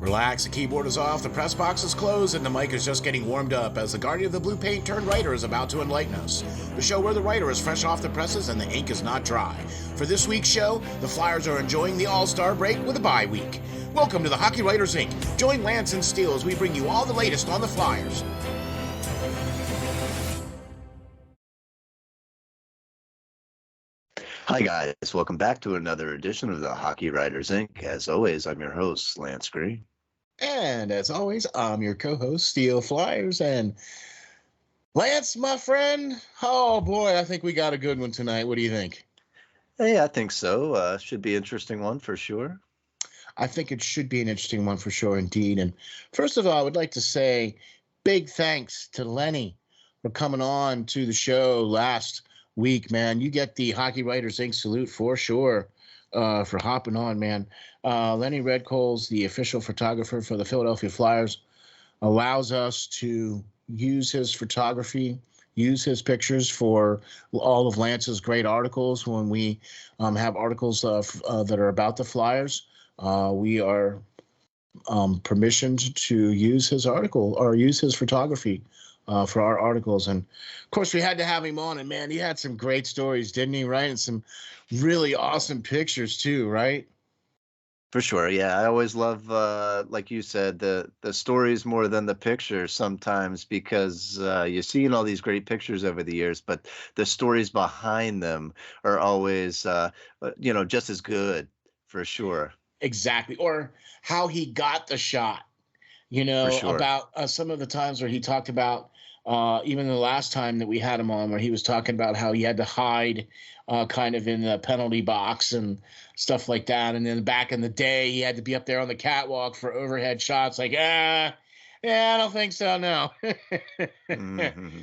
Relax, the keyboard is off, the press box is closed, and the mic is just getting warmed up as the guardian of the blue paint turned writer is about to enlighten us. The show where the writer is fresh off the presses and the ink is not dry. For this week's show, the Flyers are enjoying the All-Star break with a bye week. Welcome to the Hockey Writers Ink. Join Lance and Steel as we bring you all the latest on the Flyers. Hi guys, welcome back to another edition of the Hockey Writers Ink. As always, I'm your host, Lance Green. And as always, I'm your co-host, SteelFlyers. And Lance, my friend, oh boy, I think we got a good one tonight. What do you think? Hey, I think so. Should be an interesting one for sure. I think it should be an interesting one for sure indeed. And first of all, I would like to say big thanks to Lenny for coming on to the show last week, man. You get the Hockey Writers Ink salute for sure for hopping on, man. Lenny Redcole's the official photographer for the Philadelphia Flyers, allows us to use his photography, use his pictures for all of Lance's great articles. When we have articles that are about the Flyers, we are permissioned to use his article or use his photography for our articles. And of course we had to have him on, and man, he had some great stories, didn't he? Right. And some really awesome pictures too, right? For sure. Yeah. I always love, like you said, the stories more than the pictures sometimes, because you've seen all these great pictures over the years, but the stories behind them are always, just as good for sure. Exactly. Or how he got the shot, For sure. about some of the times where he talked about, even the last time that we had him on, where he was talking about how he had to hide kind of in the penalty box and stuff like that. And then back in the day, he had to be up there on the catwalk for overhead shots. Like, yeah, I don't think so, no. Mm-hmm.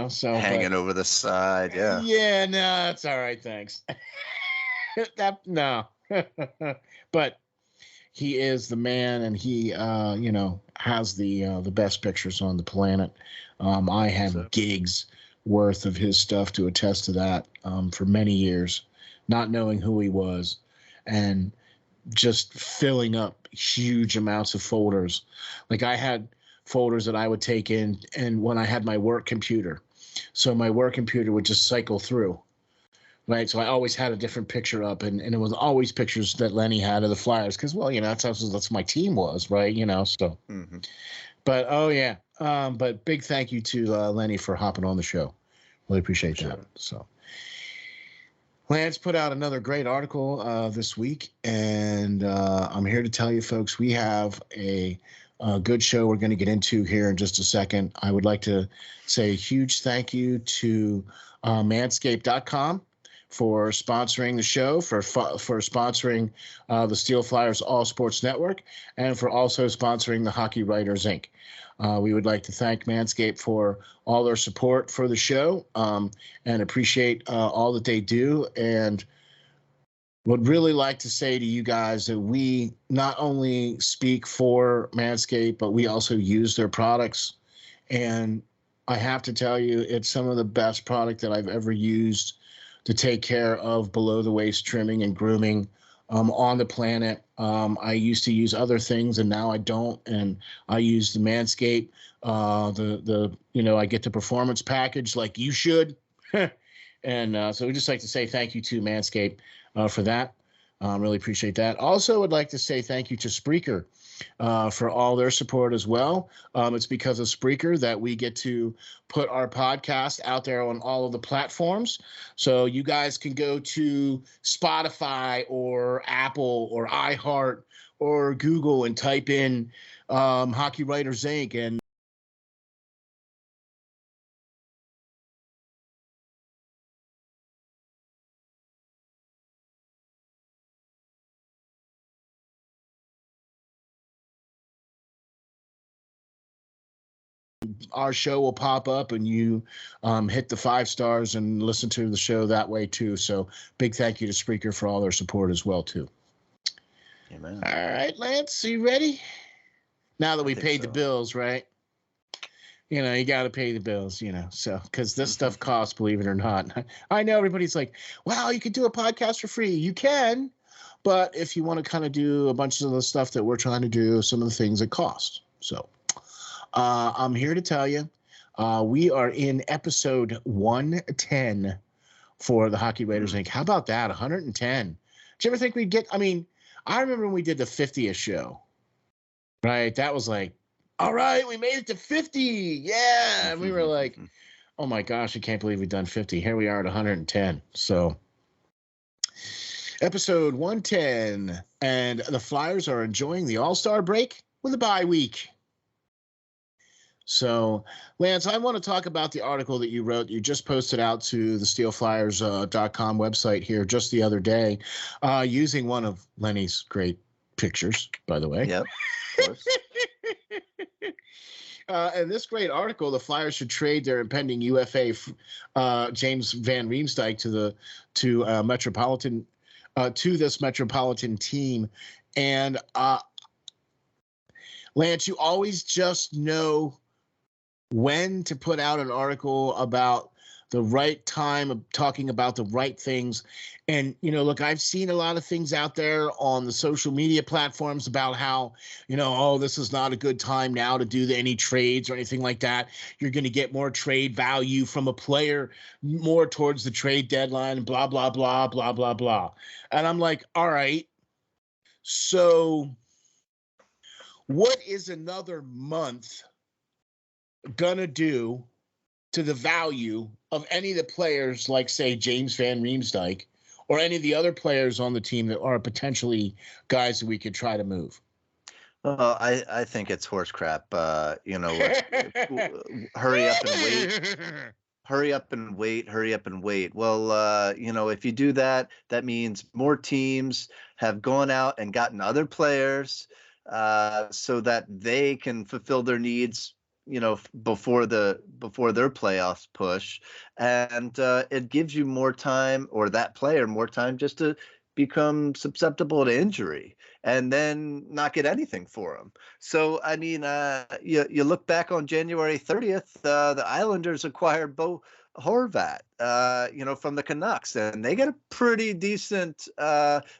So. Hanging over the side, yeah. Yeah, no, that's all right, thanks. No. But he is the man, and he, has the best pictures on the planet. I have gigs worth of his stuff to attest to that for many years, not knowing who he was, and just filling up huge amounts of folders. Like I had folders that I would take in, and when I had my work computer, so my work computer would just cycle through. Right, so I always had a different picture up, and it was always pictures that Lenny had of the Flyers, because, well, that's my team was, right, so. Mm-hmm. But, but big thank you to Lenny for hopping on the show. Really appreciate that. So Lance put out another great article this week, and I'm here to tell you, folks, we have a good show we're going to get into here in just a second. I would like to say a huge thank you to manscaped.com for sponsoring the show, for sponsoring the SteelFlyers All Sports Network, and for also sponsoring the Hockey Writers Ink. We would like to thank Manscaped for all their support for the show, and appreciate all that they do, and would really like to say to you guys that we not only speak for Manscaped, but we also use their products. And I have to tell you, it's some of the best product that I've ever used to take care of below the waist trimming and grooming on the planet. I used to use other things, and now I don't. And I use the Manscaped, I get the performance package like you should. And so we'd just like to say thank you to Manscaped for that. Really appreciate that. Also would like to say thank you to Spreaker for all their support as well. It's because of Spreaker that we get to put our podcast out there on all of the platforms. So you guys can go to Spotify or Apple or iHeart or Google and type in Hockey Writers Ink, and our show will pop up, and you hit the 5 stars and listen to the show that way too. So big thank you to Spreaker for all their support as well too. Amen. All right, Lance, you ready? Now that we paid the bills, right? You got to pay the bills, so because this stuff costs, believe it or not. I know everybody's like, wow, you could do a podcast for free. You can, But if you want to kind of do a bunch of the stuff that we're trying to do, some of the things it costs. So I'm here to tell you, we are in episode 110 for the Hockey Writers Ink. How about that? 110. Did you ever think we'd get? I mean, I remember when we did the 50th show, right? That was like, all right, we made it to 50. Yeah. And we were like, oh my gosh, I can't believe we've done 50. Here we are at 110. So episode 110. And the Flyers are enjoying the All-Star break with a bye week. So, Lance, I want to talk about the article that you wrote. You just posted out to the SteelFlyers.com website here just the other day, using one of Lenny's great pictures, by the way. Yep, of course. And this great article, the Flyers should trade their impending UFA James Van Riemsdyk to this Metropolitan team. And Lance, you always just know when to put out an article about the right time of talking about the right things. And, look, I've seen a lot of things out there on the social media platforms about how, oh, this is not a good time now to do any trades or anything like that. You're going to get more trade value from a player more towards the trade deadline and blah, blah, blah, blah, blah, blah. And I'm like, all right, so what is another month gonna do to the value of any of the players, like, say, James Van Riemsdyk, or any of the other players on the team that are potentially guys that we could try to move? Well, I think it's horse crap. Hurry up and wait. Hurry up and wait. Hurry up and wait. Well, if you do that, that means more teams have gone out and gotten other players so that they can fulfill their needs, before their playoffs push, and it gives you more time, or that player more time, just to become susceptible to injury and then not get anything for them. So, I mean, you look back on January 30th, the Islanders acquired Bo Horvat, from the Canucks, and they get a pretty decent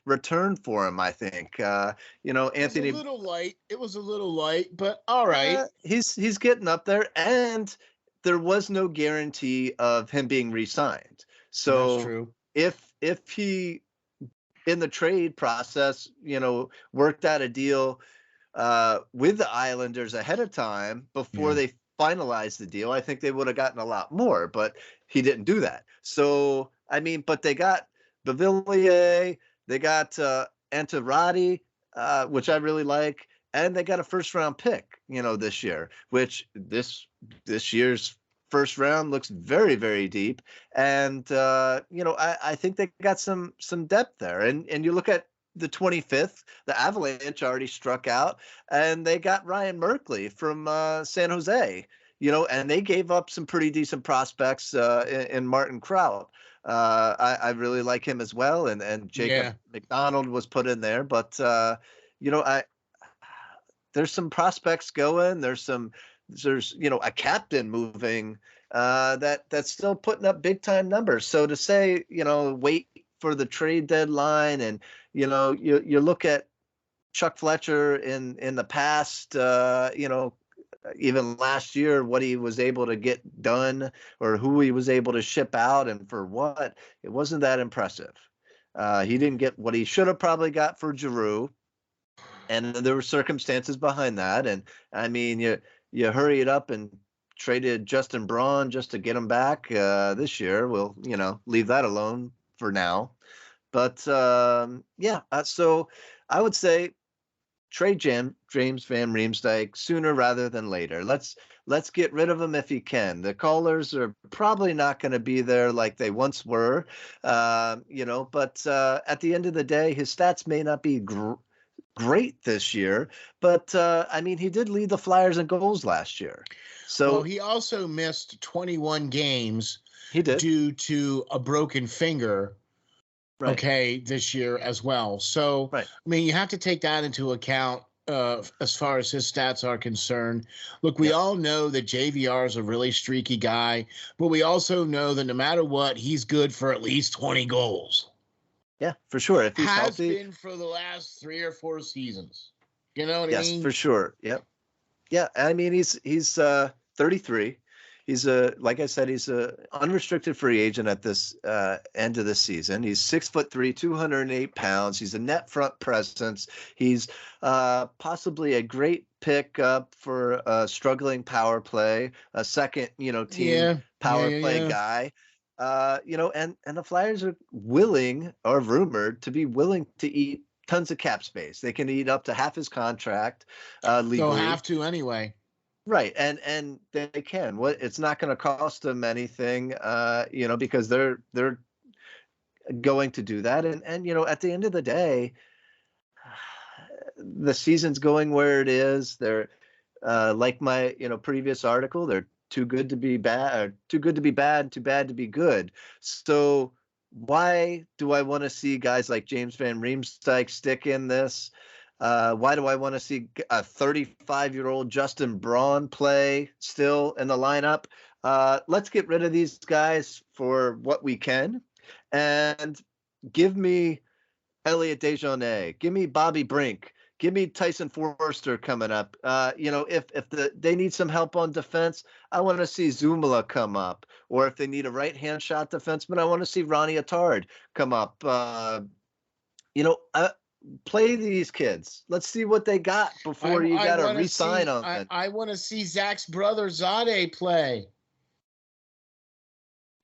return for him, I think. Anthony. It was a little light, but all right. He's getting up there, and there was no guarantee of him being re-signed. So that's true. If he, in the trade process, worked out a deal with the Islanders ahead of time before they finalized the deal, I think they would have gotten a lot more, but he didn't do that. So, I mean, but they got Bavillier, they got Antirati, which I really like, and they got a first-round pick, this year, which this year's first round looks very, very deep. And, I think they got some depth there. And you look at the 25th, the Avalanche already struck out, and they got Ryan Merkley from San Jose, and they gave up some pretty decent prospects in Martin Kraut. I really like him as well, and Jacob McDonald was put in there, but there's some prospects going. There's a captain moving that's still putting up big time numbers. So to say, wait for the trade deadline, and you look at Chuck Fletcher in the past, even last year, what he was able to get done or who he was able to ship out and for what, it wasn't that impressive. He didn't get what he should have probably got for Giroux, and there were circumstances behind that. And I mean, you hurry it up and traded Justin Braun just to get him back this year. We'll, leave that alone for now. But so I would say trade James Van Riemsdyk sooner rather than later. Let's get rid of him if you can. The callers are probably not going to be there like they once were, but at the end of the day, his stats may not be great this year, but I mean, he did lead the Flyers in goals last year. So he also missed 21 games. He did, due to a broken finger. Right. Okay, this year as well. So, right. I mean, you have to take that into account as far as his stats are concerned. Look, we all know that JVR is a really streaky guy, but we also know that no matter what, he's good for at least 20 goals. Yeah, for sure. If he's Has healthy, been for the last 3 or 4 seasons. You know what I yes, for mean? sure. Yep. Yeah, I mean he's 33. He's a like I said, he's a unrestricted free agent at this end of the season. He's 6'3", 208 pounds. He's a net front presence. He's possibly a great pickup for a struggling power play, a second team Yeah, yeah, power yeah, play yeah. guy. And the Flyers are willing, or rumored to be willing to eat tons of cap space. They can eat up to half his contract They'll legally. have to anyway. Right, and they can. What it's not going to cost them anything, because they're going to do that. And at the end of the day, the season's going where it is. They're like my previous article. They're too good to be bad, or too good to be bad, too bad to be good. So why do I want to see guys like James Van Riemsdyk stick in this? Why do I want to see a 35-year-old Justin Braun play still in the lineup? Let's get rid of these guys for what we can, and give me Elliot Dejournay, give me Bobby Brink, give me Tyson Forster coming up. If they need some help on defense, I want to see Zumala come up. Or if they need a right-hand shot defenseman, I want to see Ronnie Attard come up. Play these kids. Let's see what they got before you got to re-sign on them. I want to see Zach's brother Zade play.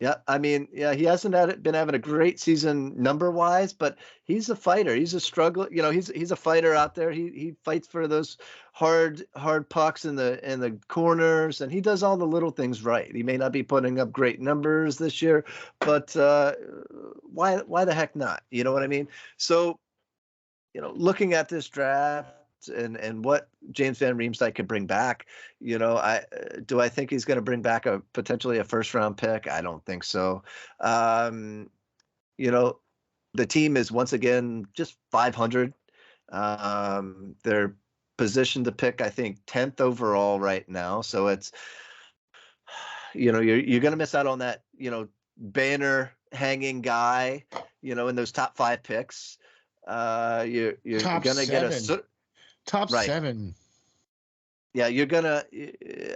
Yeah, I mean, yeah, he hasn't been having a great season number-wise, but he's a fighter. He's a struggle. He's a fighter out there. He fights for those hard pucks in the corners, and he does all the little things right. He may not be putting up great numbers this year, but why the heck not? You know what I mean? So, looking at this draft and what James Van Riemsdyk could bring back, I think he's going to bring back potentially a first round pick? I don't think so. The team is once again just 500. They're positioned to pick, I think, 10th overall right now. So it's, you're going to miss out on that, banner hanging guy, in those top 5 picks. You're going to get a top right. 7. Yeah,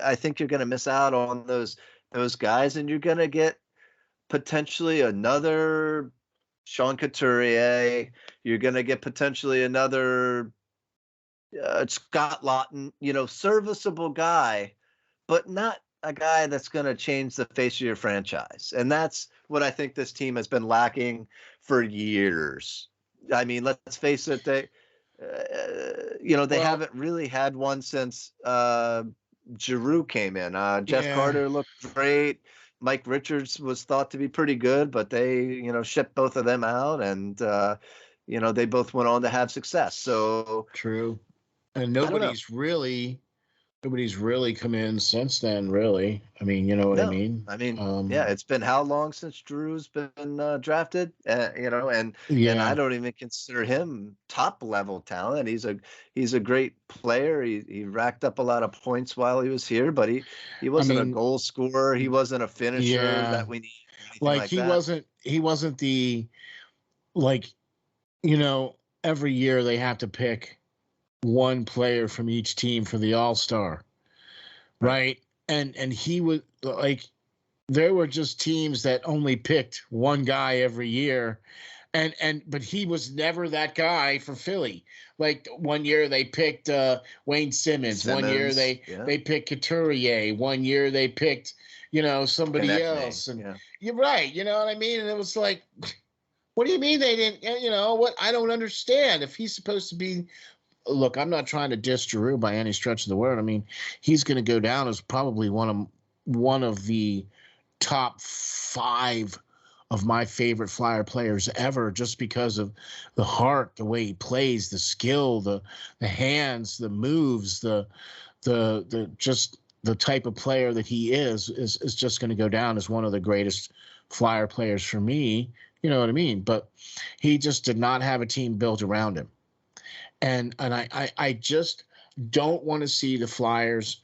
I think you're gonna miss out on those guys, and you're gonna get potentially another Sean Couturier. You're gonna get potentially another Scott Lawton. Serviceable guy, but not a guy that's gonna change the face of your franchise. And that's what I think this team has been lacking for years. I mean, let's face it, they haven't really had one since Giroux came in. Jeff Carter looked great. Mike Richards was thought to be pretty good, but they, shipped both of them out, and they both went on to have success. So true, and nobody's really come in since then, really. I mean, you know what I mean? I mean, yeah, it's been how long since Drew's been drafted? And I don't even consider him top level talent. He's a great player. He racked up a lot of points while he was here, but he wasn't a goal scorer. He wasn't a finisher that we need. He wasn't the, every year they have to pick one player from each team for the All-Star, right? And he was there were just teams that only picked one guy every year, but he was never that guy for Philly. Like one year they picked Wayne Simmons. 1 year they picked Couturier. 1 year they picked somebody else. And you're right. You know what I mean? And it was like, what do you mean they didn't? What? I don't understand. If he's supposed to be. Look, I'm not trying to diss Giroux by any stretch of the word. I mean, he's going to go down as probably one of the top 5 of my favorite Flyer players ever, just because of the heart, the way he plays, the skill, the hands, the moves, the just the type of player that he is just going to go down as one of the greatest Flyer players for me. You know what I mean? But he just did not have a team built around him. And I just don't want to see the Flyers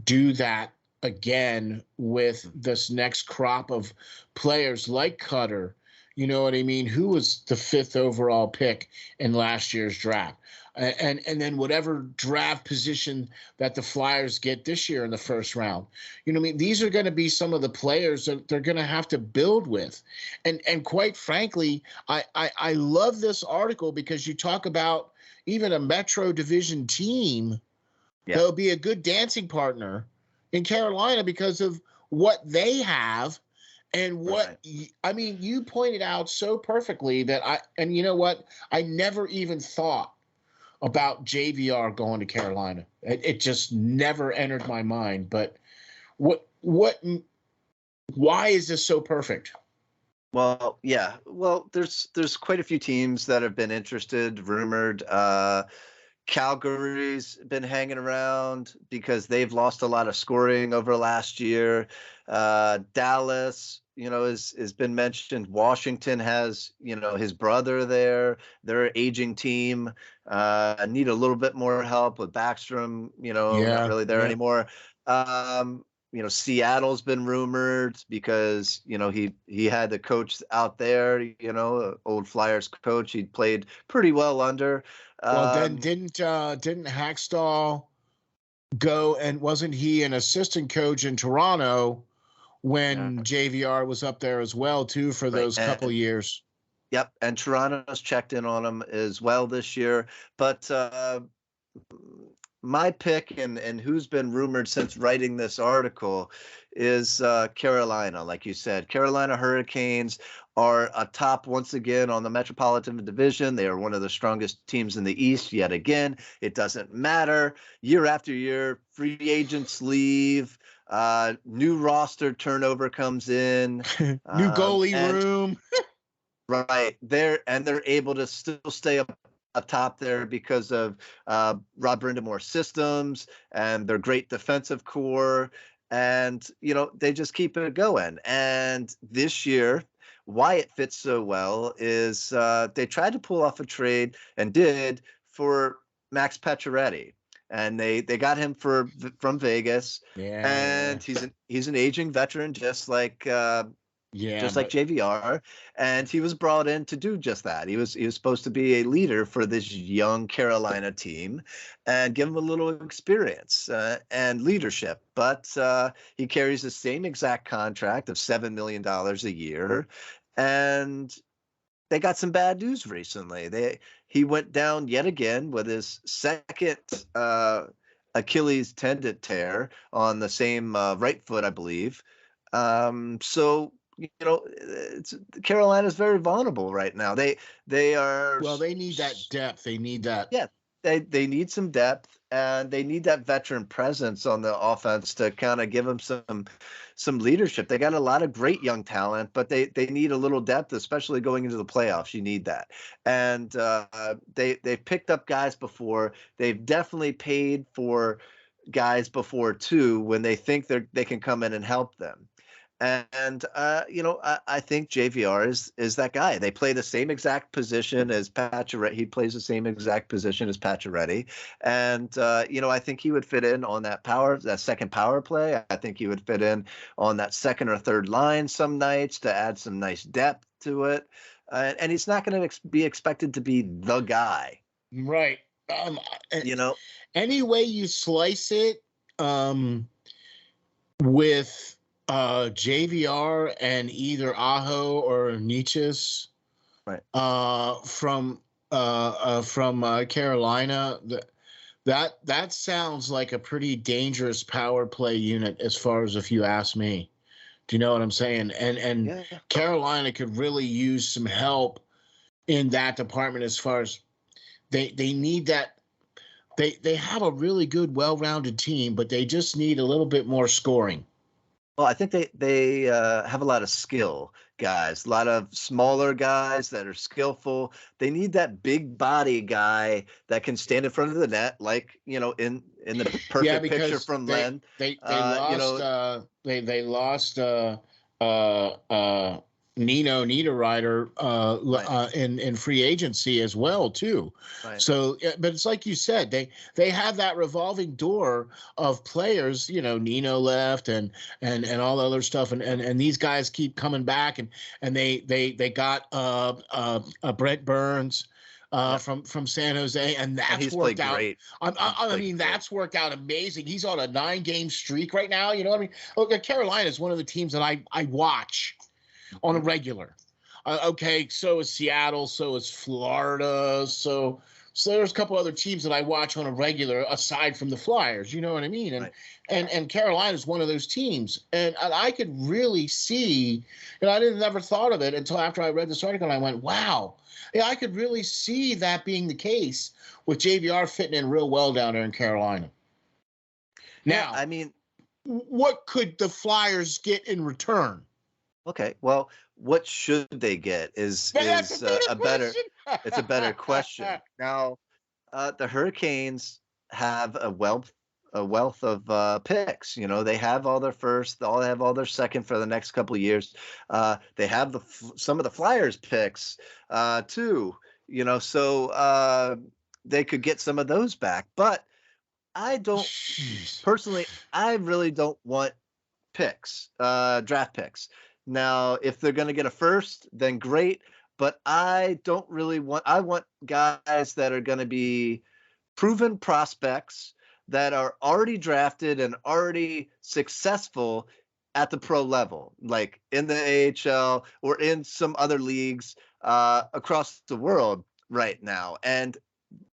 do that again with this next crop of players like Cutter, You know what I mean? Who was the 5th overall pick in last year's draft? And then whatever draft position that the Flyers get this year in the first round. You know what I mean? These are going to be some of the players that they're going to have to build with. And quite frankly, I love this article because you talk about even a Metro Division team that will be a good dancing partner in Carolina because of what they have. And what I mean, you pointed out so perfectly that and you know what? I never even thought about JVR going to Carolina. It just never entered my mind. But why is this so perfect? Well, yeah. Well, there's quite a few teams that have been interested, rumored. Calgary's been hanging around because they've lost a lot of scoring over last year. Dallas, has been mentioned. Washington has, his brother there. They're aging team. Need a little bit more help with Backstrom, not really there anymore. Seattle's been rumored because, he had the coach out there, old Flyers coach. He'd played pretty well under. Well, then didn't Hackstall go, and wasn't he an assistant coach in Toronto when JVR was up there as well too for those couple years? Yep, and Toronto's checked in on him as well this year. But my pick and who's been rumored since writing this article is Carolina. Like you said, Carolina Hurricanes are atop once again on the Metropolitan Division. They are one of the strongest teams in the East yet again. It doesn't matter. Year after year, free agents leave. New roster turnover comes in. New goalie room. Right. They're able to still stay up atop there because of Rob Brindamore's systems and their great defensive core. And, they just keep it going. And this year, why it fits so well is they tried to pull off a trade and did for Max Pacioretty. And they got him from Vegas. Yeah. And he's an aging veteran, just like like JVR, and he was brought in to do just that. He was supposed to be a leader for this young Carolina team and give him a little experience and leadership. But he carries the same exact contract of $7 million a year, and they got some bad news recently. He went down yet again with his second Achilles tendon tear on the same right foot, I believe. So. Carolina's very vulnerable right now. They are. Well, they need that depth. They need that. Yeah, they need some depth, and they need that veteran presence on the offense to kind of give them some leadership. They got a lot of great young talent, but they need a little depth, especially going into the playoffs. You need that, and they've picked up guys before. They've definitely paid for guys before too when they think they can come in and help them. And I think JVR is that guy. They play the same exact position as Pacioretty. He plays the same exact position as Pacioretty, and I think he would fit in on that second power play. I think he would fit in on that second or third line some nights to add some nice depth to it. And he's not going to be expected to be the guy, right? Any way you slice it, with. JVR and either Aho or Nietzsche's, right? From Carolina, that sounds like a pretty dangerous power play unit, as far as if you ask me. Do you know what I'm saying? And Carolina could really use some help in that department, as far as they need that. They have a really good, well-rounded team, but they just need a little bit more scoring. Well, I think they have a lot of skill guys, a lot of smaller guys that are skillful. They need that big body guy that can stand in front of the net, like in the perfect picture from Len. They lost Nino Niederreiter Right. in free agency as well too. Right. So, but it's like you said, they have that revolving door of players. Nino left and all the other stuff, and these guys keep coming back, and they got Brent Burns. Yep. From San Jose, and And that's he's worked played out. great. I mean, that's worked out amazing. He's on a 9-game streak right now. You know what I mean? Look, Carolina is one of the teams that I watch on a regular. Okay, so is Seattle, so is Florida, so there's a couple other teams that I watch on a regular aside from the Flyers. You know what I mean? And Right. and Carolina is one of those teams, and I could really see. I didn't never thought of it until after I read this article, and I went, wow. Yeah, I could really see that being the case with JVR fitting in real well down there in Carolina. Now, Yeah, I mean, what could the Flyers get in return? okay. Well, what should they get is That's a better. question. It's a better question. Now, the Hurricanes have a wealth of picks. They have all their first, they have all their second for the next couple of years. They have some of the Flyers picks too. So they could get some of those back. But I don't Jeez. personally. I really don't want draft picks. Now, if they're going to get a first, then great. But I don't really want. I want guys that are going to be proven prospects that are already drafted and already successful at the pro level, like in the AHL or in some other leagues across the world right now. And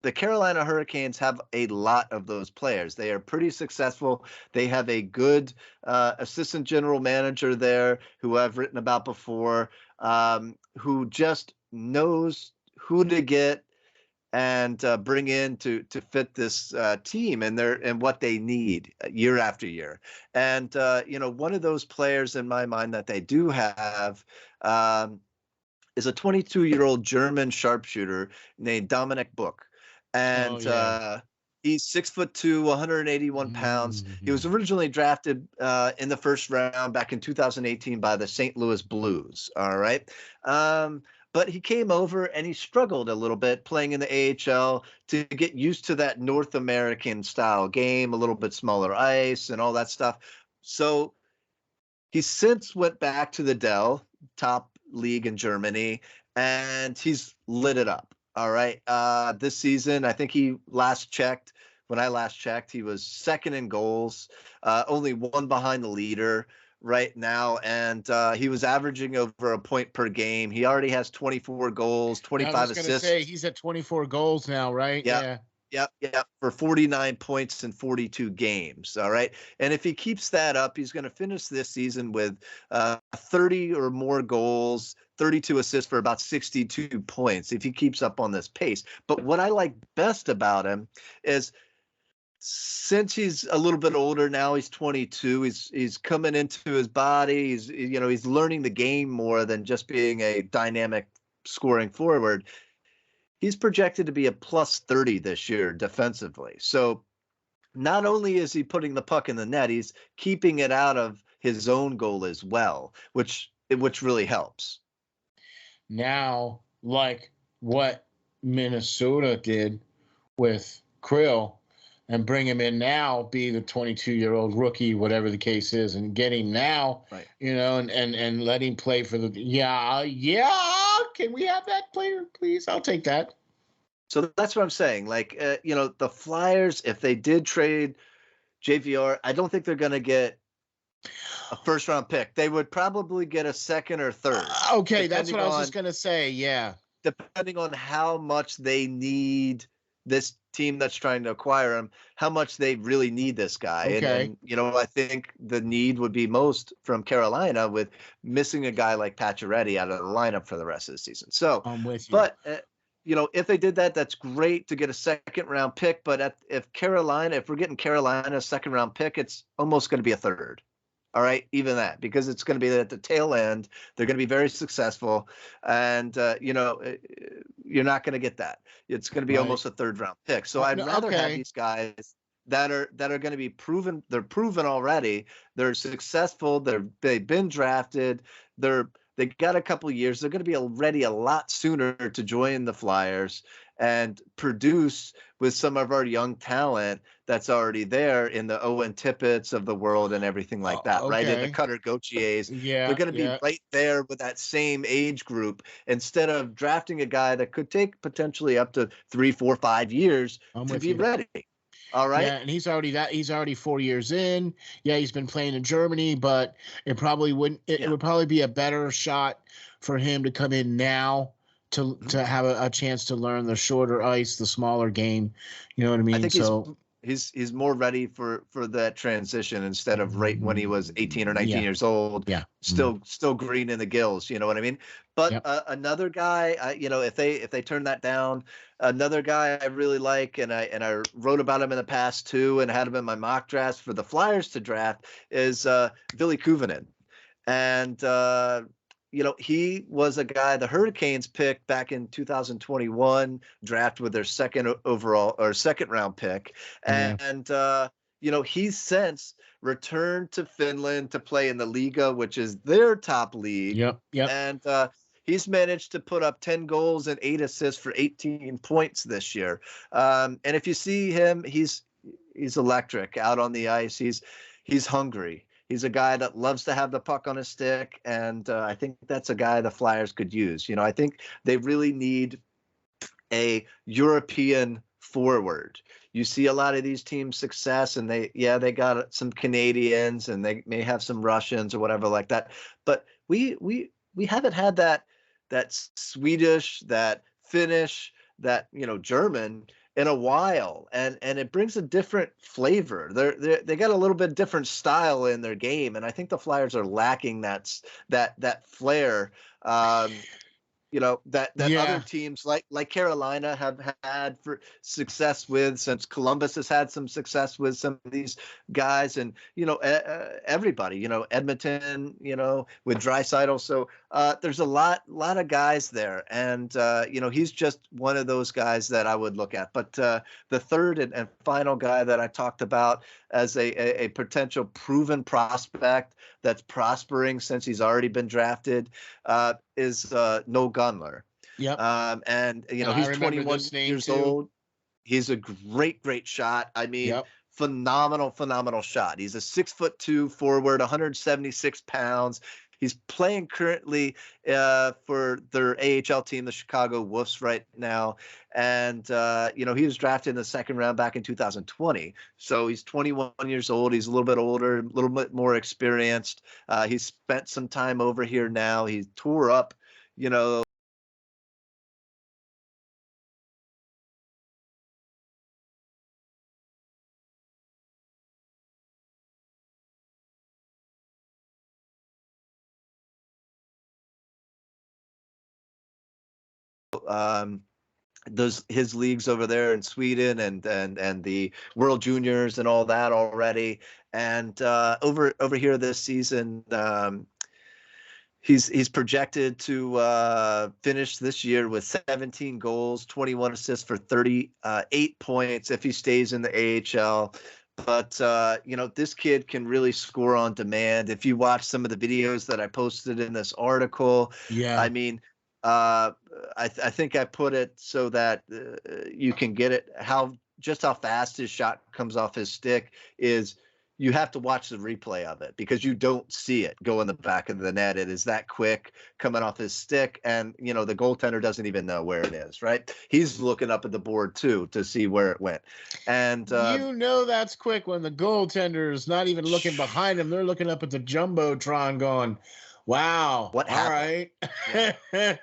the Carolina Hurricanes have a lot of those players. They are pretty successful. They have a good assistant general manager there who I've written about before, who just knows who to get and bring in to fit this team and what they need year after year. And one of those players in my mind that they do have is a 22-year-old German sharpshooter named Dominic Book. Oh And yeah. he's 6'2", 181 pounds. He was originally drafted in the first round back in 2018 by the St. Louis Blues. All right. But he came over and he struggled a little bit playing in the AHL to get used to that North American style game, a little bit smaller ice and all that stuff. So he since went back to the Dell, top league in Germany, and he's lit it up. All right. This season, I think when I last checked, he was second in goals, only one behind the leader right now. And he was averaging over a point per game. He already has 24 goals, I 25 was gonna assists. say he's at 24 goals now, right? Yeah. Yep. For 49 points in 42 games. All right. And if he keeps that up, he's going to finish this season with 30 or more goals, 32 assists for about 62 points if he keeps up on this pace. But what I like best about him is since he's a little bit older now, he's 22, he's coming into his body. He's learning the game more than just being a dynamic scoring forward. He's projected to be a plus 30 this year defensively. So not only is he putting the puck in the net, he's keeping it out of his own goal as well, which really helps. Now, like what Minnesota did with Krill and bring him in now, be the 22-year-old rookie, whatever the case is, and get him now, right. And let him play for the Can we have that player, please? I'll take that. So that's what I'm saying. Like, the Flyers, if they did trade JVR, I don't think they're going to get a first-round pick. They would probably get a second or third. Okay, that's what I was just going to say, yeah. Depending on how much they need this team that's trying to acquire him, how much they really need this guy. Okay. And I think the need would be most from Carolina with missing a guy like Pacioretty out of the lineup for the rest of the season. So I'm with you. But if they did that, that's great to get a second round pick. But if we're getting Carolina's second round pick, it's almost going to be a third. All right, even that, because it's going to be at the tail end. They're going to be very successful, and you're not going to get that. It's going to be almost a third round pick. So I'd rather have these guys that are going to be proven. They're proven already. They're successful. They've been drafted. They They got a couple years. They're going to be ready a lot sooner to join the Flyers and produce with some of our young talent that's already there in the Owen Tippetts of the world and everything like that, right? In the Okay. Cutter Gauthiers. They're Yeah. going to be Yeah. right there with that same age group instead of drafting a guy that could take potentially up to 3, 4, 5 years I'm to with be you. ready. All right. Yeah, and he's already 4 years in. Yeah, he's been playing in Germany, but it probably wouldn't. It Yeah. would probably be a better shot for him to come in now to have a chance to learn the shorter ice, the smaller game. You know what I I mean? think So he's more ready for that transition instead of right when he was 18 or 19 yeah, years old, yeah, still green in the gills. You know what I mean? But yep. another guy, if they turn that down, another guy I really like, and I wrote about him in the past too, and had him in my mock drafts for the Flyers to draft is Ville Kuvanen. And he was a guy the Hurricanes picked back in 2021 draft with their second overall or second round pick. Yeah. And he's since returned to Finland to play in the Liga, which is their top league. Yep. Yep. And he's managed to put up 10 goals and 8 assists for 18 points this year. And if you see him, he's electric out on the ice. He's hungry. He's a guy that loves to have the puck on his stick, and I think that's a guy the Flyers could use. I think they really need a European forward. You see a lot of these teams' success, and they got some Canadians, and they may have some Russians or whatever like that. But we haven't had that Swedish, that Finnish, that German in a while, and it brings a different flavor. They got a little bit different style in their game, and I think the Flyers are lacking that flair. That Yeah. other teams like Carolina have had for success with, since Columbus has had some success with some of these guys, and everybody, Edmonton, with Draisaitl. So there's a lot of guys there, and he's just one of those guys that I would look at. But the third and final guy that I talked about as a potential proven prospect that's prospering since he's already been drafted is Noel Gunler. Yep. And he's 21 years old. He's a great shot. I mean, yep. phenomenal shot. He's a 6'2" forward, 176 pounds. He's playing currently for their AHL team, the Chicago Wolves, right now. And, he was drafted in the second round back in 2020. So he's 21 years old. He's a little bit older, a little bit more experienced. He's spent some time over here now. He tore up, his leagues over there in Sweden and the World Juniors and all that already. And over here this season, he's projected to finish this year with 17 goals, 21 assists for 38 points if he stays in the AHL. But this kid can really score on demand. If you watch some of the videos that I posted in this article, I mean, I think I put it so that you can get it how fast his shot comes off his stick is. You have to watch the replay of it because you don't see it go in the back of the net. It is that quick coming off his stick, and the goaltender doesn't even know where it is. Right? He's looking up at the board too to see where it went. And that's quick when the goaltender is not even looking behind him; they're looking up at the jumbotron, going, "Wow, what happened? All right.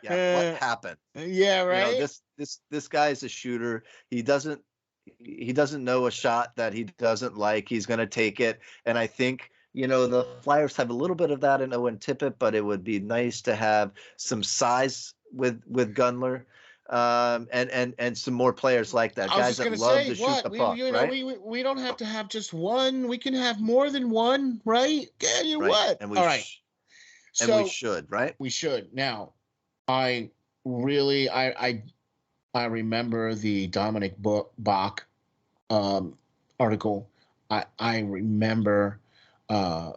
Yeah, what happened? Yeah, right. This guy is a shooter. He doesn't know a shot that he doesn't like. He's going to take it. And I think, the Flyers have a little bit of that in Owen Tippett, but it would be nice to have some size with Gunler, and some more players like that. Guys that love to shoot the puck, right? We don't have to have just one. We can have more than one, right? Yeah, right. What? And all right. So we should, right? We should. Now, I really, I remember the Dominic Bach article. I remember the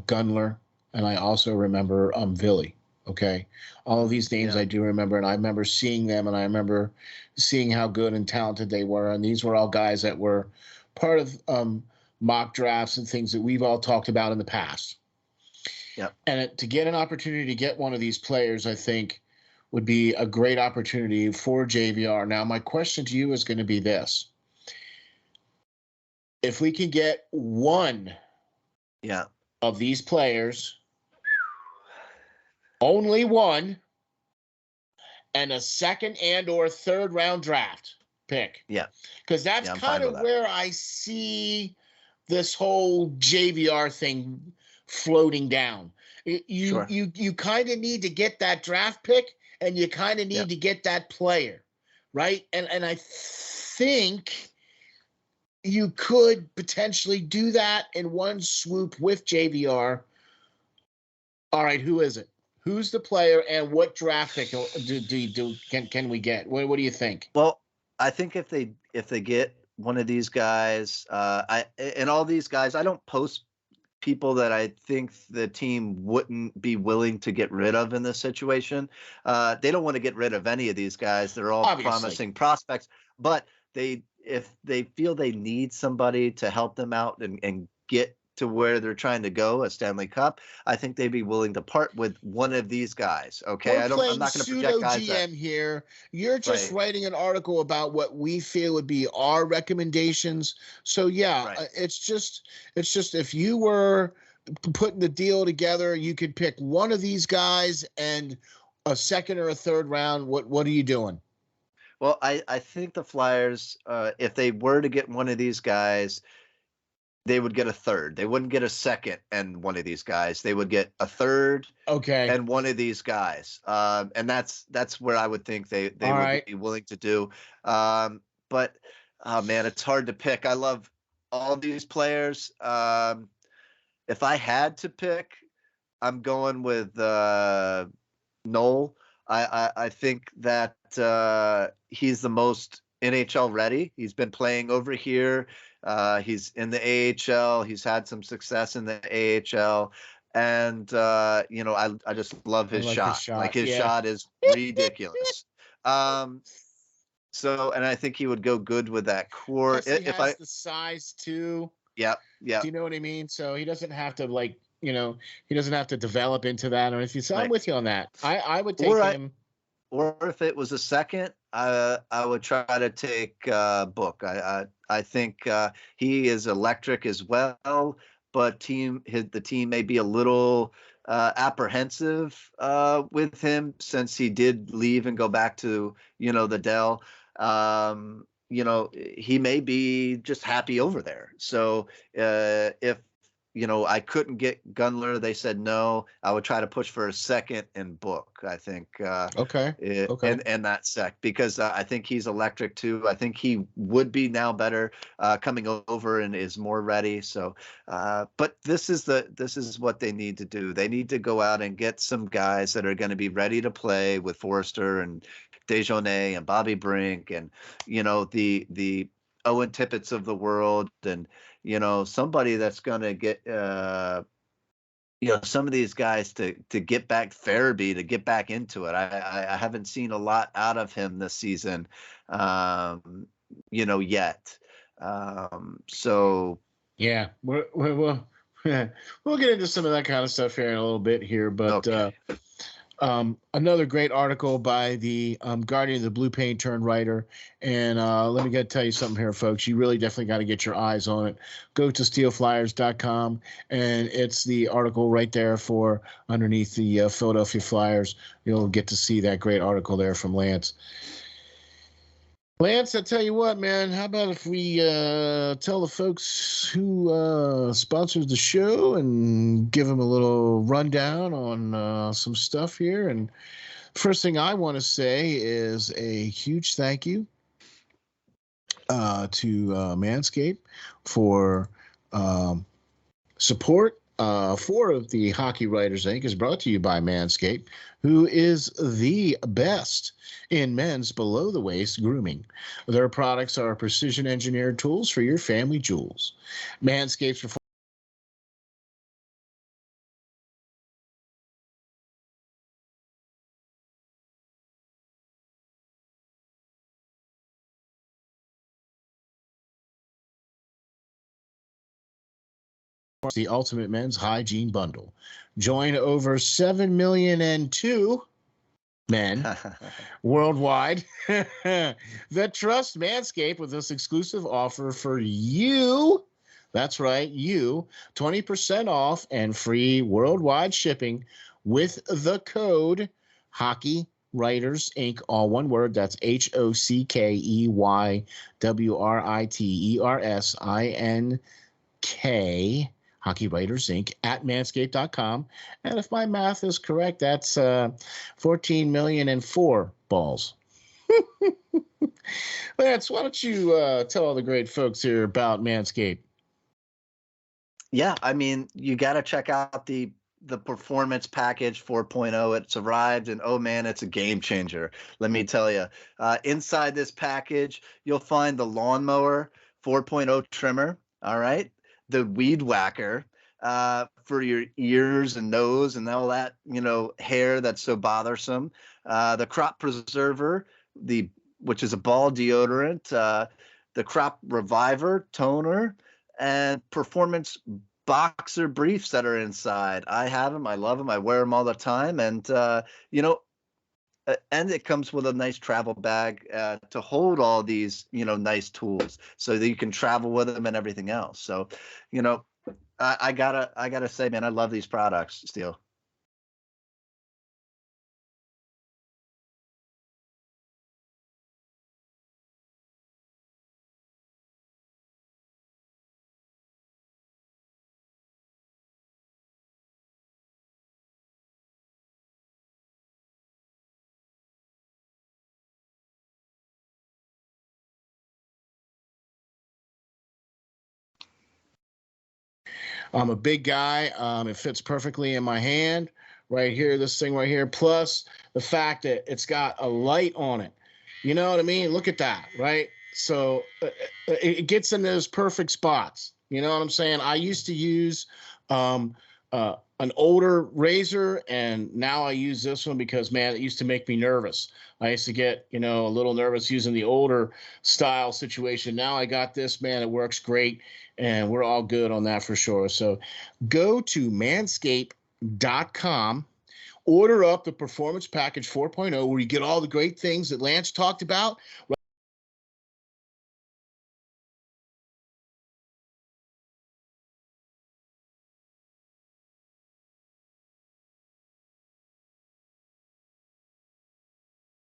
Gunler and I also remember Villy. Okay, all of these names Yeah. I do remember, and I remember seeing them, and I remember seeing how good and talented they were. And these were all guys that were part of mock drafts and things that we've all talked about in the past. Yep. And to get an opportunity to get one of these players, I think would be a great opportunity for JVR. Now, my question to you is going to be this. If we can get one of these players, only one, and a second and or third round draft pick. Yeah. Because that's kind of where I see this whole JVR thing floating down. You kind of need to get that draft pick, and you kind of need to get that player, right? And I think you could potentially do that in one swoop with JVR. All right, who is it? Who's the player, and what draft pick can we get? What do you think? Well, I think if they get one of these guys, and all these guys, I don't post people that I think the team wouldn't be willing to get rid of in this situation. They don't want to get rid of any of these guys. They're all promising prospects, but if they feel they need somebody to help them out and get to where they're trying to go, a Stanley Cup, I think they'd be willing to part with one of these guys. Okay, I'm not going to project guys. GM here. You're just writing an article about what we feel would be our recommendations. So it's just if you were putting the deal together, you could pick one of these guys and a second or a third round. What are you doing? Well, I think the Flyers, if they were to get one of these guys, they would get a third. They wouldn't get a second and one of these guys. They would get a third and one of these guys. And that's where I would think they would be willing to do. But man, it's hard to pick. I love all these players. If I had to pick, I'm going with Noel. I think that he's the most NHL ready. He's been playing over here. He's in the AHL. He's had some success in the AHL. And, I just love his shot. Like his shot is ridiculous. And I think he would go good with that core. He has the size too. Yeah. Do you know what I mean? So he doesn't have to he doesn't have to develop into that or anything. So I'm with you on that. I would take him. Or if it was a second, I would try to take Book. I think he is electric as well, but the team may be a little apprehensive with him since he did leave and go back to the Dell. He may be just happy over there. So if I couldn't get Gunler, they said no, I would try to push for a second and Book. I think and that sec, because I think he's electric too. I think he would be now better coming over and is more ready. So but this is what they need to do. They need to go out and get some guys that are going to be ready to play with Forrester and Dejournay and Bobby Brink and the Owen Tippett's of the world, and somebody that's going to get some of these guys to get back, Farabee to get back into it. I haven't seen a lot out of him this season yet. So yeah, we'll get into some of that kind of stuff here in a little bit here, but another great article by the Guardian of the Blue Paint turned writer. And let me tell you something here, folks. You really definitely got to get your eyes on it. Go to SteelFlyers.com, and it's the article right there for underneath the Philadelphia Flyers. You'll get to see that great article there from Lance. Lance, I tell you what, man, how about if we tell the folks who sponsors the show and give them a little rundown on some stuff here? And first thing I want to say is a huge thank you to Manscaped for support. For the Hockey Writers Ink is brought to you by Manscaped, who is the best in men's below-the-waist grooming. Their products are precision-engineered tools for your family jewels. Manscaped's the ultimate men's hygiene bundle. Join over 7,000,002 men worldwide that trust Manscaped with this exclusive offer for you. That's right, you. 20% off and free worldwide shipping with the code Hockey Writers Ink, all one word. That's HOCKEYWRITERSINK, Hockey Writers Ink, at manscaped.com. And if my math is correct, that's 14,000,004 balls. Lance, why don't you tell all the great folks here about Manscaped? Yeah, I mean, you got to check out the Performance Package 4.0. It's arrived, and oh man, it's a game changer. Let me tell you. Inside this package, you'll find the Lawnmower 4.0 trimmer. All right, the Weed Whacker for your ears and nose and all that, hair that's so bothersome. The Crop Preserver, which is a ball deodorant. The Crop Reviver toner, and Performance boxer briefs that are inside. I have them. I love them. I wear them all the time. And, and it comes with a nice travel bag to hold all these, nice tools so that you can travel with them and everything else. So, I gotta say, man, I love these products, Steel. I'm a big guy. It fits perfectly in my hand right here, this thing right here. Plus the fact that it's got a light on it. You know what I mean? Look at that, right? So it gets in those perfect spots. You know what I'm saying? I used to use an older razor, and now I use this one because, man, it used to make me nervous. I used to get, a little nervous using the older style situation. Now I got this, man. It works great, and we're all good on that for sure. So go to manscaped.com. Order up the Performance Package 4.0, where you get all the great things that Lance talked about.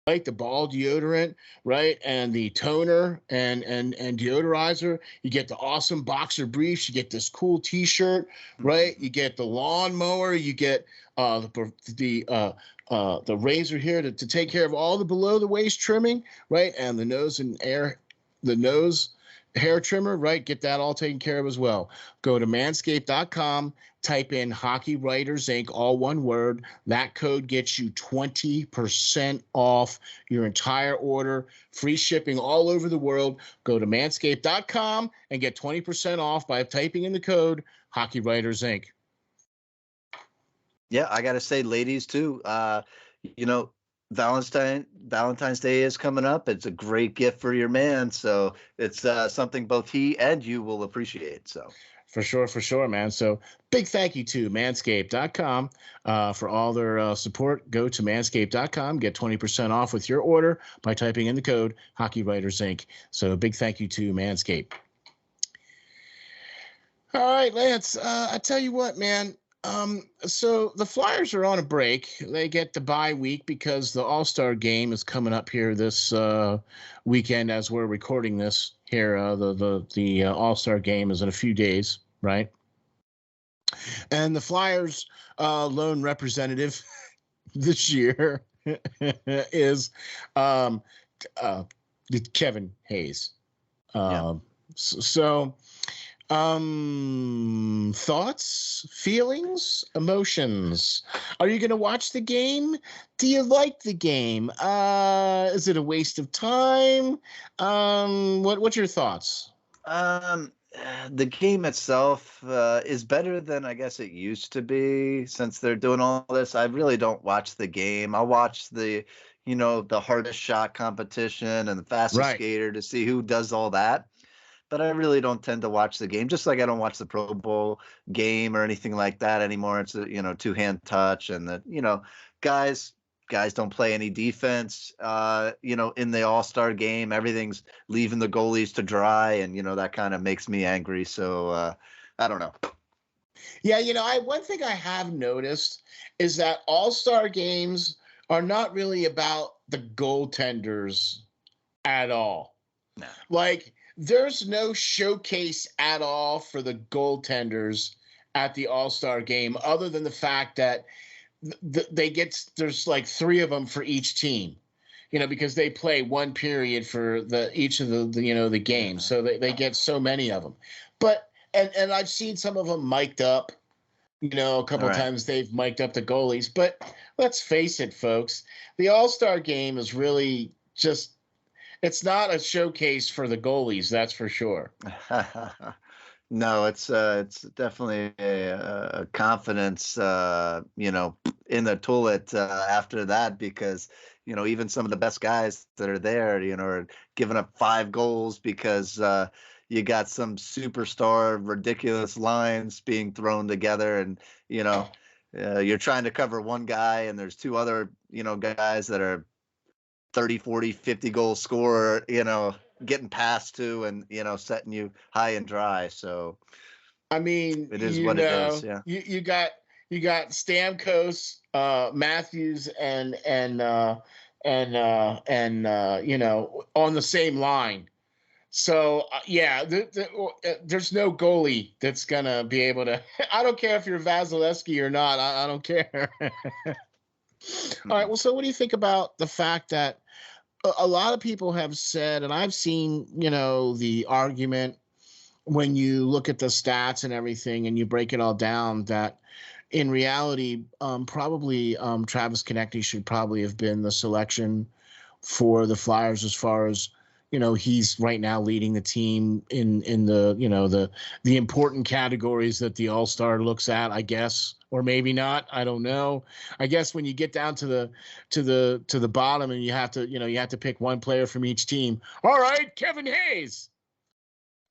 Right, the ball deodorant, right, and the toner and deodorizer. You get the awesome boxer briefs. You get this cool T-shirt, right? You get the lawnmower. You get the razor here to take care of all the below the waist trimming, right, and the nose hair trimmer, right? Get that all taken care of as well. Go to manscaped.com, type in Hockey Writers Ink, all one word. That code gets you 20% off your entire order, free shipping all over the world. Go to manscaped.com and get 20% off by typing in the code Hockey Writers Ink. Yeah, I got to say, ladies, too, Valentine's Day is coming up. It's a great gift for your man. So it's something both he and you will appreciate. So for sure, man. So big thank you to manscaped.com for all their support. Go to manscaped.com, get 20% off with your order by typing in the code Hockey Writers Ink. So big thank you to Manscaped. All right, Lance, I tell you what, man. So the Flyers are on a break. They get the bye week because the All-Star game is coming up here this weekend as we're recording this here. The All-Star game is in a few days, right? And the Flyers lone representative this year is Kevin Hayes. So thoughts, feelings, emotions. Are you going to watch the game? Do you like the game? Is it a waste of time? What's your thoughts? The game itself is better than I guess it used to be. Since they're doing all this, I really don't watch the game. I'll watch the hardest shot competition and the fastest skater to see who does all that. but I really don't tend to watch the game. Just like I don't watch the Pro Bowl game or anything like that anymore. It's a, two-hand touch, and guys guys don't play any defense. In the All-Star game, everything's leaving the goalies to dry, and that kind of makes me angry. So I don't know. Yeah, one thing I have noticed is that All-Star games are not really about the goaltenders at all. No. Like, there's no showcase at all for the goaltenders at the All-Star game, other than the fact that there's like 3 of them for each team, because they play one period for each of the games, so they get so many of them. But and I've seen some of them mic'd up. A couple times they've mic'd up the goalies, but let's face it, folks, the All-Star game is really just, it's not a showcase for the goalies, that's for sure. No, it's definitely a confidence, in the toilet after that, because even some of the best guys that are there, are giving up 5 goals because you got some superstar ridiculous lines being thrown together, and you're trying to cover one guy, and there's 2 other guys that are 30, 40, 50 goal scorer, getting past to, and setting you high and dry. So I mean, it is what it is. Yeah. You got Stamkos, Matthews, and on the same line. So there's no goalie that's gonna be able to. I don't care if you're Vasilevsky or not. I don't care. All right. Well, so what do you think about the fact that a lot of people have said, and I've seen, the argument when you look at the stats and everything and you break it all down, that in reality, probably Travis Konecny should probably have been the selection for the Flyers, as far as, he's right now leading the team in the important categories that the All-Star looks at, I guess, or maybe not. I don't know. I guess when you get down to the bottom and you have to pick one player from each team. All right, Kevin Hayes.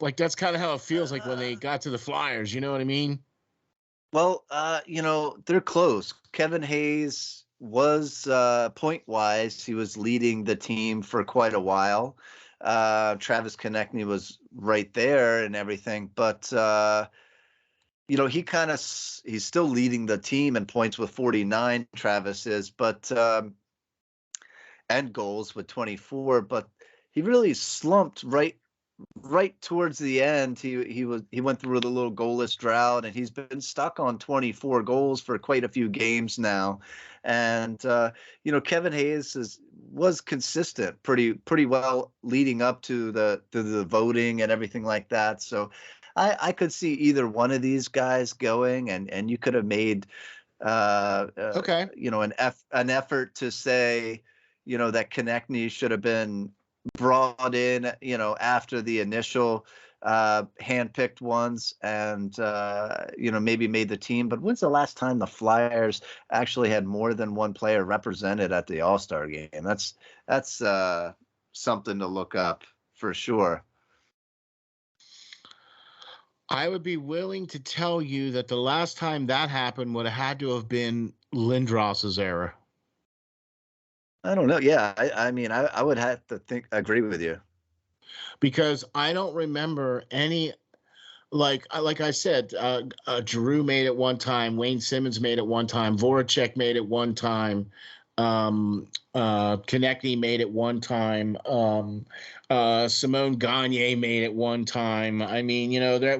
Like, that's kind of how it feels like when they got to the Flyers. You know what I mean? Well, they're close. Kevin Hayes was point-wise, he was leading the team for quite a while. Travis Konecny was right there and everything, but he's still leading the team in points with 49. Travis is, but and goals with 24. But he really slumped right towards the end. He went through a little goalless drought, and he's been stuck on 24 goals for quite a few games now. And Kevin Hayes was consistent pretty well leading up to the voting and everything like that. So I could see either one of these guys going, and you could have made an effort to say that Konecny should have been brought in, after the initial handpicked ones, and maybe made the team. But when's the last time the Flyers actually had more than one player represented at the All-Star game? That's something to look up for sure. I would be willing to tell you that the last time that happened would have had to have been Lindros's era. I don't know. Yeah, I mean, I would have to agree with you, because I don't remember any, like I said, Giroux made it one time, Wayne Simmons made it one time, Voracek made it one time, Konecny made it one time, Simone Gagne made it one time. I mean,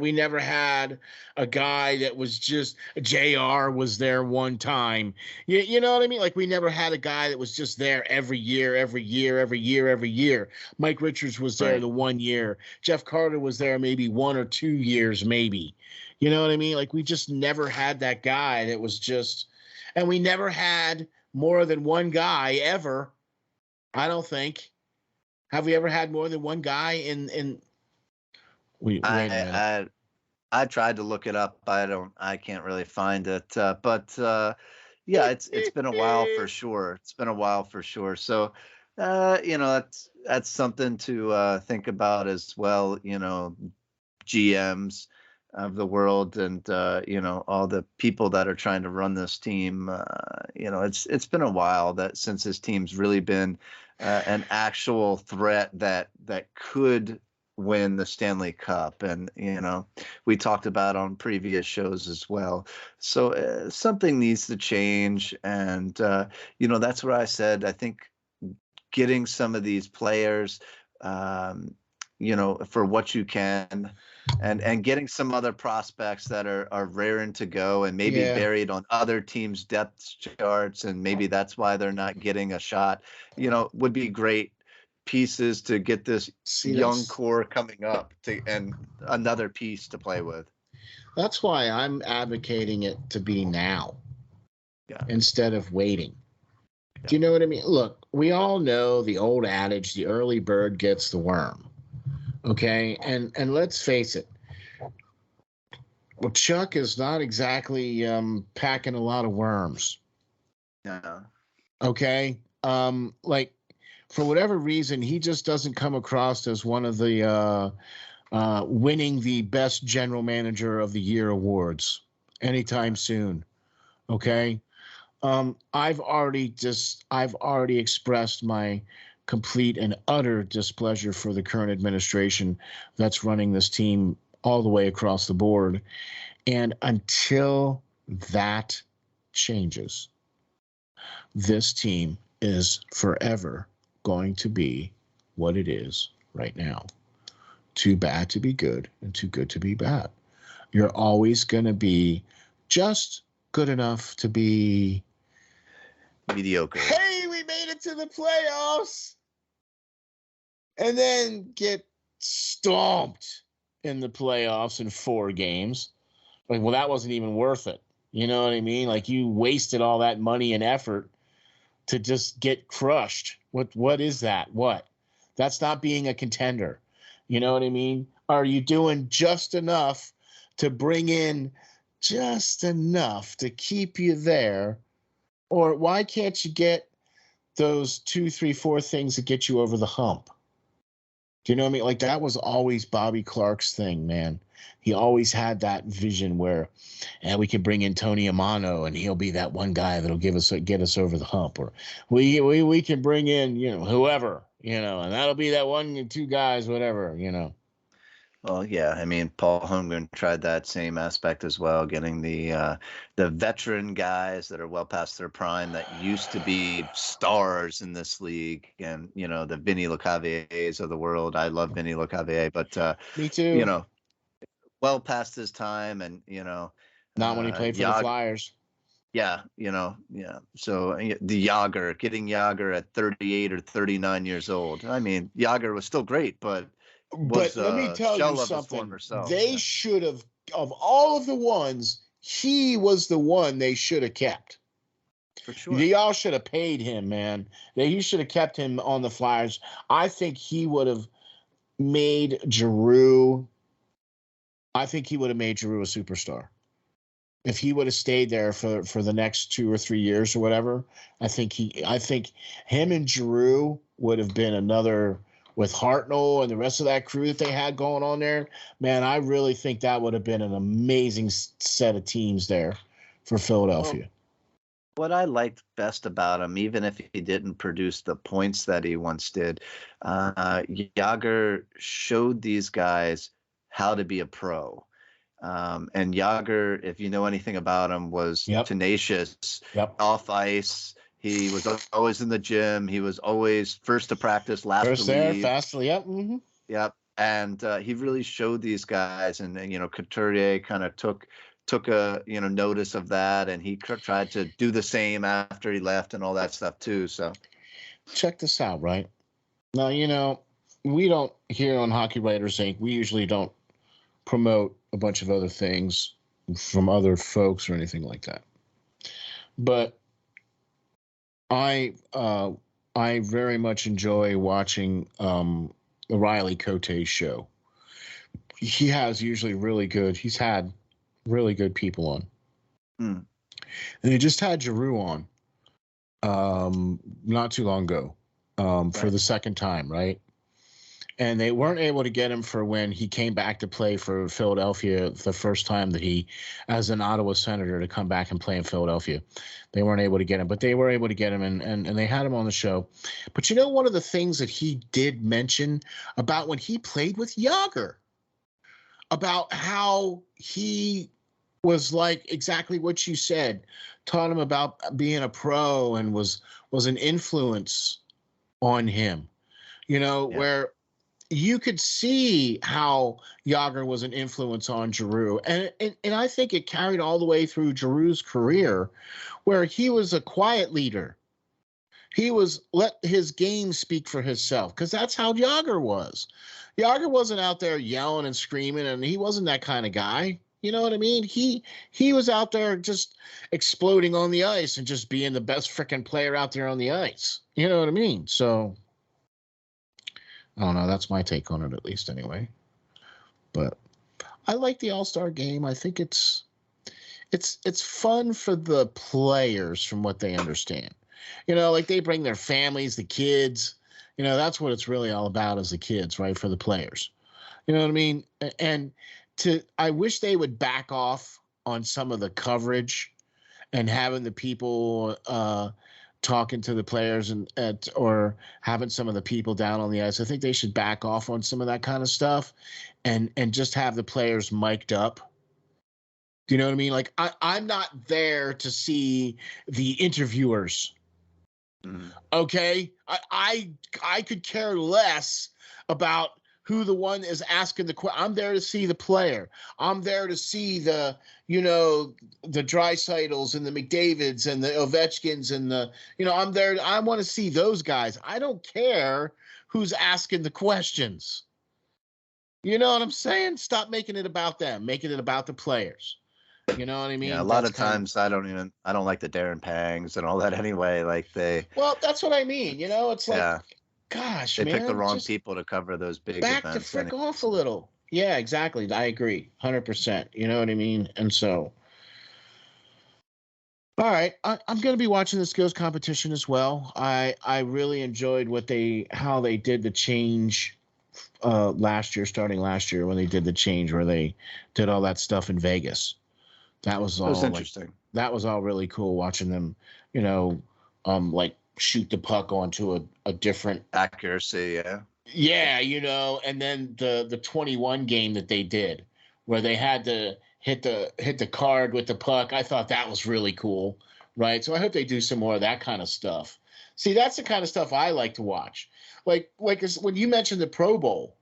we never had a guy that was just, JR was there one time. You know what I mean? Like, we never had a guy that was just there every year. Mike Richards was there the 1 year. Jeff Carter was there maybe 1 or 2 years, maybe. You know what I mean? Like, we just never had that guy that was just, and we never had more than one guy ever. I don't think. Have we ever had more than one guy in? Wait a minute. I tried to look it up. I can't really find it. But yeah, it's been a while for sure. So That's something to think about as well. GMs of the world and all the people that are trying to run this team. It's been a while that since this team's really been an actual threat that could win the Stanley Cup, and we talked about on previous shows as well. So something needs to change, and that's where I said I think getting some of these players, for what you can, and getting some other prospects that are raring to go and maybe Yeah. buried on other teams' depth charts, and maybe that's why they're not getting a shot, would be great pieces to get this young core coming up and another piece to play with. That's why I'm advocating it to be now instead of waiting. Do you know what I mean? Look, we all know the old adage, the early bird gets the worm. Okay? And let's face it. Well, Chuck is not exactly packing a lot of worms. Yeah. Okay? For whatever reason, he just doesn't come across as one of the winning the best general manager of the year awards anytime soon. Okay? I've already expressed my complete and utter displeasure for the current administration that's running this team all the way across the board. And until that changes, this team is forever going to be what it is right now. Too bad to be good and too good to be bad. You're always going to be just good enough to be mediocre. Hey, we made it to the playoffs. And then get stomped in the playoffs in 4 games. Like, well, that wasn't even worth it. You know what I mean? Like, you wasted all that money and effort to just get crushed. What is that? What? That's not being a contender. You know what I mean? Are you doing just enough to bring in just enough to keep you there? Or why can't you get those 2, 3, 4 things that get you over the hump? Do you know what I mean? Like, that was always Bobby Clark's thing, man. He always had that vision where, we can bring in Tony Amano and he'll be that one guy that'll get us over the hump. Or we can bring in, whoever, and that'll be that 1 or 2 guys, whatever, Well, yeah, I mean, Paul Holmgren tried that same aspect as well, getting the veteran guys that are well past their prime that used to be stars in this league, and the Vinny Lecaviers of the world. I love Vinny Lecavier, but me too. Well past his time, and not when he played for the Flyers. Yeah, yeah. So getting Yager at 38 or 39 years old. I mean, Yager was still great, but let me tell you something. They should have, of all of the ones, he was the one they should have kept. For sure. Y'all should have paid him, man. You should have kept him on the Flyers. I think he would have made Giroux. I think he would have made Giroux a superstar. If he would have stayed there for the next 2 or 3 years or whatever, I think him and Giroux would have been another. With Hartnell and the rest of that crew that they had going on there, man, I really think that would have been an amazing set of teams there for Philadelphia. Well, what I liked best about him, even if he didn't produce the points that he once did, Yager showed these guys how to be a pro. And Yager, if you know anything about him, was tenacious, off ice. He was always in the gym. He was always first to practice, last to leave. Fastly, yep. Mm-hmm. Yep. And he really showed these guys, and Couturier kind of took a notice of that, and he tried to do the same after he left and all that stuff too. So check this out, right? Now, we don't here on Hockey Writers Ink. We usually don't promote a bunch of other things from other folks or anything like that. But I very much enjoy watching the Riley Cote show. He has usually he's had really good people on. And he just had Giroux on not too long ago. for the second time, right? And they weren't able to get him for when he came back to play for Philadelphia the first time that he, as an Ottawa Senator, to come back and play in Philadelphia. They weren't able to get him, but they were able to get him, and they had him on the show. But you know, one of the things that he did mention about when he played with Yager, about how he was like exactly what you said, taught him about being a pro and was an influence on him, you know, where you could see how Yager was an influence on Giroux. And I think it carried all the way through Giroux's career, where he was a quiet leader. He was let his game speak for himself, because that's how Yager was. Yager wasn't out there yelling and screaming, and he wasn't that kind of guy. You know what I mean? He was out there just exploding on the ice and just being the best freaking player out there on the ice. You know what I mean? So I don't know. That's my take on it, at least, anyway. But I like the All-Star game. I think it's fun for the players, from what they understand. You know, like they bring their families, the kids. You know, that's what it's really all about, is the kids, right? For the players. You know what I mean? And I wish they would back off on some of the coverage and having the people talking to the players or having some of the people down on the ice. I think they should back off on some of that kind of stuff and just have the players mic'd up. Do you know what I mean? Like I'm not there to see the interviewers. Okay. I could care less about who the one is asking the question. I'm there to see the player. I'm there to see the Dreisaitl's and the McDavids and the Ovechkins and I'm there. I want to see those guys. I don't care who's asking the questions. You know what I'm saying? Stop making it about them. Making it about the players. You know what I mean? Yeah, a lot of times I don't like the Darren Pangs and all that anyway. Like well, that's what I mean. You know, it's like, gosh, they man, pick the wrong people to cover those big back events. Back the frick off a little. Yeah, exactly. I agree. 100%. You know what I mean? And so, all right, I'm going to be watching the skills competition as well. I really enjoyed how they did the change starting last year when they did the change where they did all that stuff in Vegas. That was interesting. That was all really cool, watching them, like shoot the puck onto a different accuracy. Yeah, and then the 21 game that they did, where they had to hit the card with the puck. I thought that was really cool, right? So I hope they do some more of that kind of stuff. See, that's the kind of stuff I like to watch. Like when you mentioned the Pro Bowl,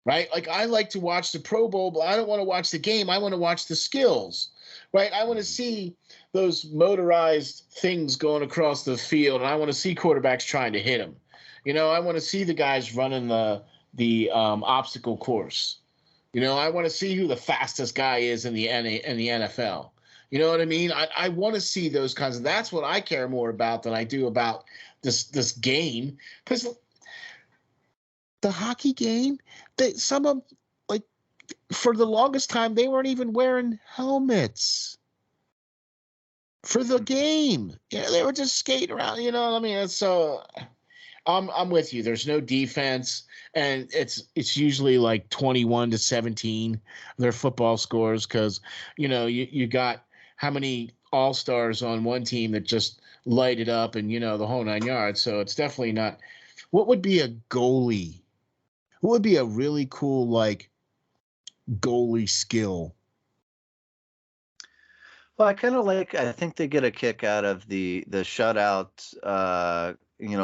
right? Like I like to watch the Pro Bowl, but I don't want to watch the game. I want to watch the skills, right? I want to see those motorized things going across the field, and I want to see quarterbacks trying to hit them. I want to see the guys running the obstacle course. I want to see who the fastest guy is in the NFL. You know what I mean? I want to see those kinds of. That's what I care more about than I do about this game, because the hockey game, some of like for the longest time they weren't even wearing helmets for the game. They were just skating around. You know what I mean? So I'm with you. There's no defense, and it's usually like 21-17 their football scores, because you got how many all-stars on one team that just light it up and the whole 9 yards. So it's definitely not. What would be a goalie? What would be a really cool like goalie skill? Well, I think they get a kick out of the shutout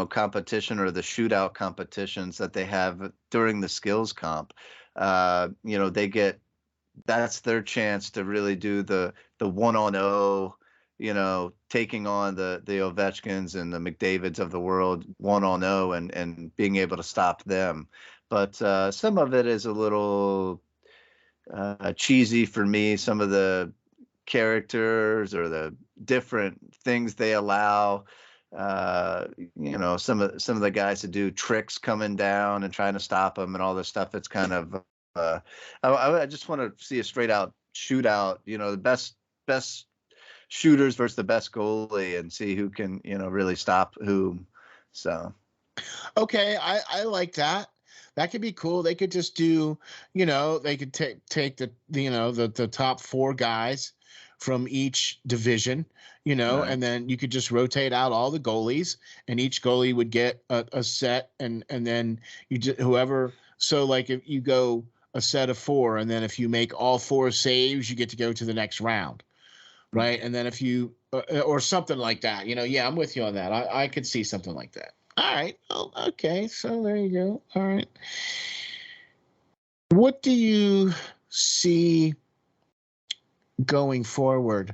competition, or the shootout competitions that they have during the skills comp. That's their chance to really do the 1-on-0, taking on the Ovechkins and the McDavids of the world 1-on-0 and being able to stop them. But some of it is a little cheesy for me. Some of the characters or the different things they allow. Some of the guys to do tricks coming down and trying to stop them and all this stuff. It's kind of I just want to see a straight out shootout. The best shooters versus the best goalie, and see who can really stop whom. So Okay, I like that. That could be cool. They could just do, they could take the top four guys from each division, Right. and then you could just rotate out all the goalies, and each goalie would get a set, and then whoever. So like if you go a set of four, and then if you make all four saves, you get to go to the next round, right? And then if you or something like that, yeah, I'm with you on that. I could see something like that. All right. Oh, okay. So there you go. All right. What do you see going forward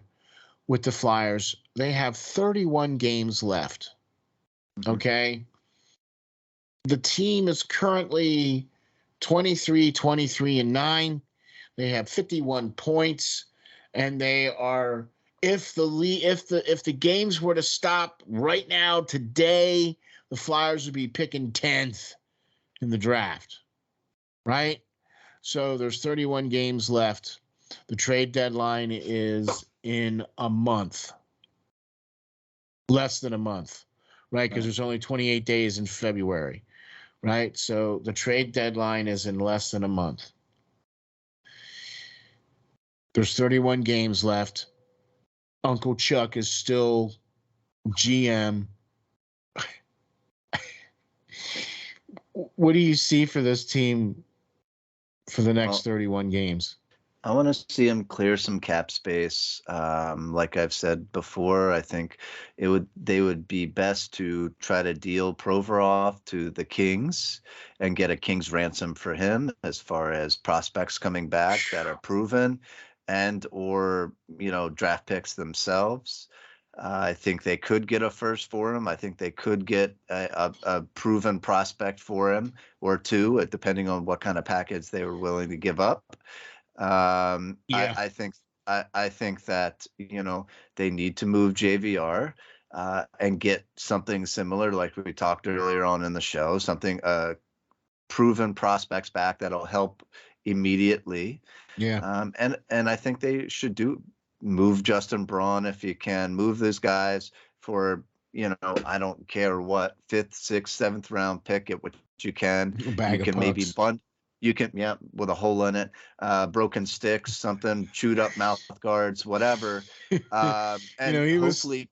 with the Flyers? They have 31 games left. Okay. The team is currently 23-23-9. They have 51 points, and they are, if the games were to stop right now today, the Flyers would be picking 10th in the draft, right? So there's 31 games left. The trade deadline is in a month, less than a month, right? Because there's only 28 days in February, right? So the trade deadline is in less than a month. There's 31 games left. Uncle Chuck is still GM. What do you see for this team for the next 31 games? I want to see him clear some cap space. Like I've said before, I think they would be best to try to deal Provorov to the Kings and get a King's ransom for him as far as prospects coming back that are proven or draft picks themselves. I think they could get a first for him. I think they could get a proven prospect for him or two, depending on what kind of package they were willing to give up. I think that they need to move JVR and get something similar, like we talked earlier on in the show, something proven prospects back that'll help immediately. Yeah. And I think they should move Justin Braun if you can. Move those guys for I don't care what 5th, 6th, 7th round pick at which you can. You can maybe bunt. You can, with a hole in it, broken sticks, something, chewed up mouth guards, whatever. And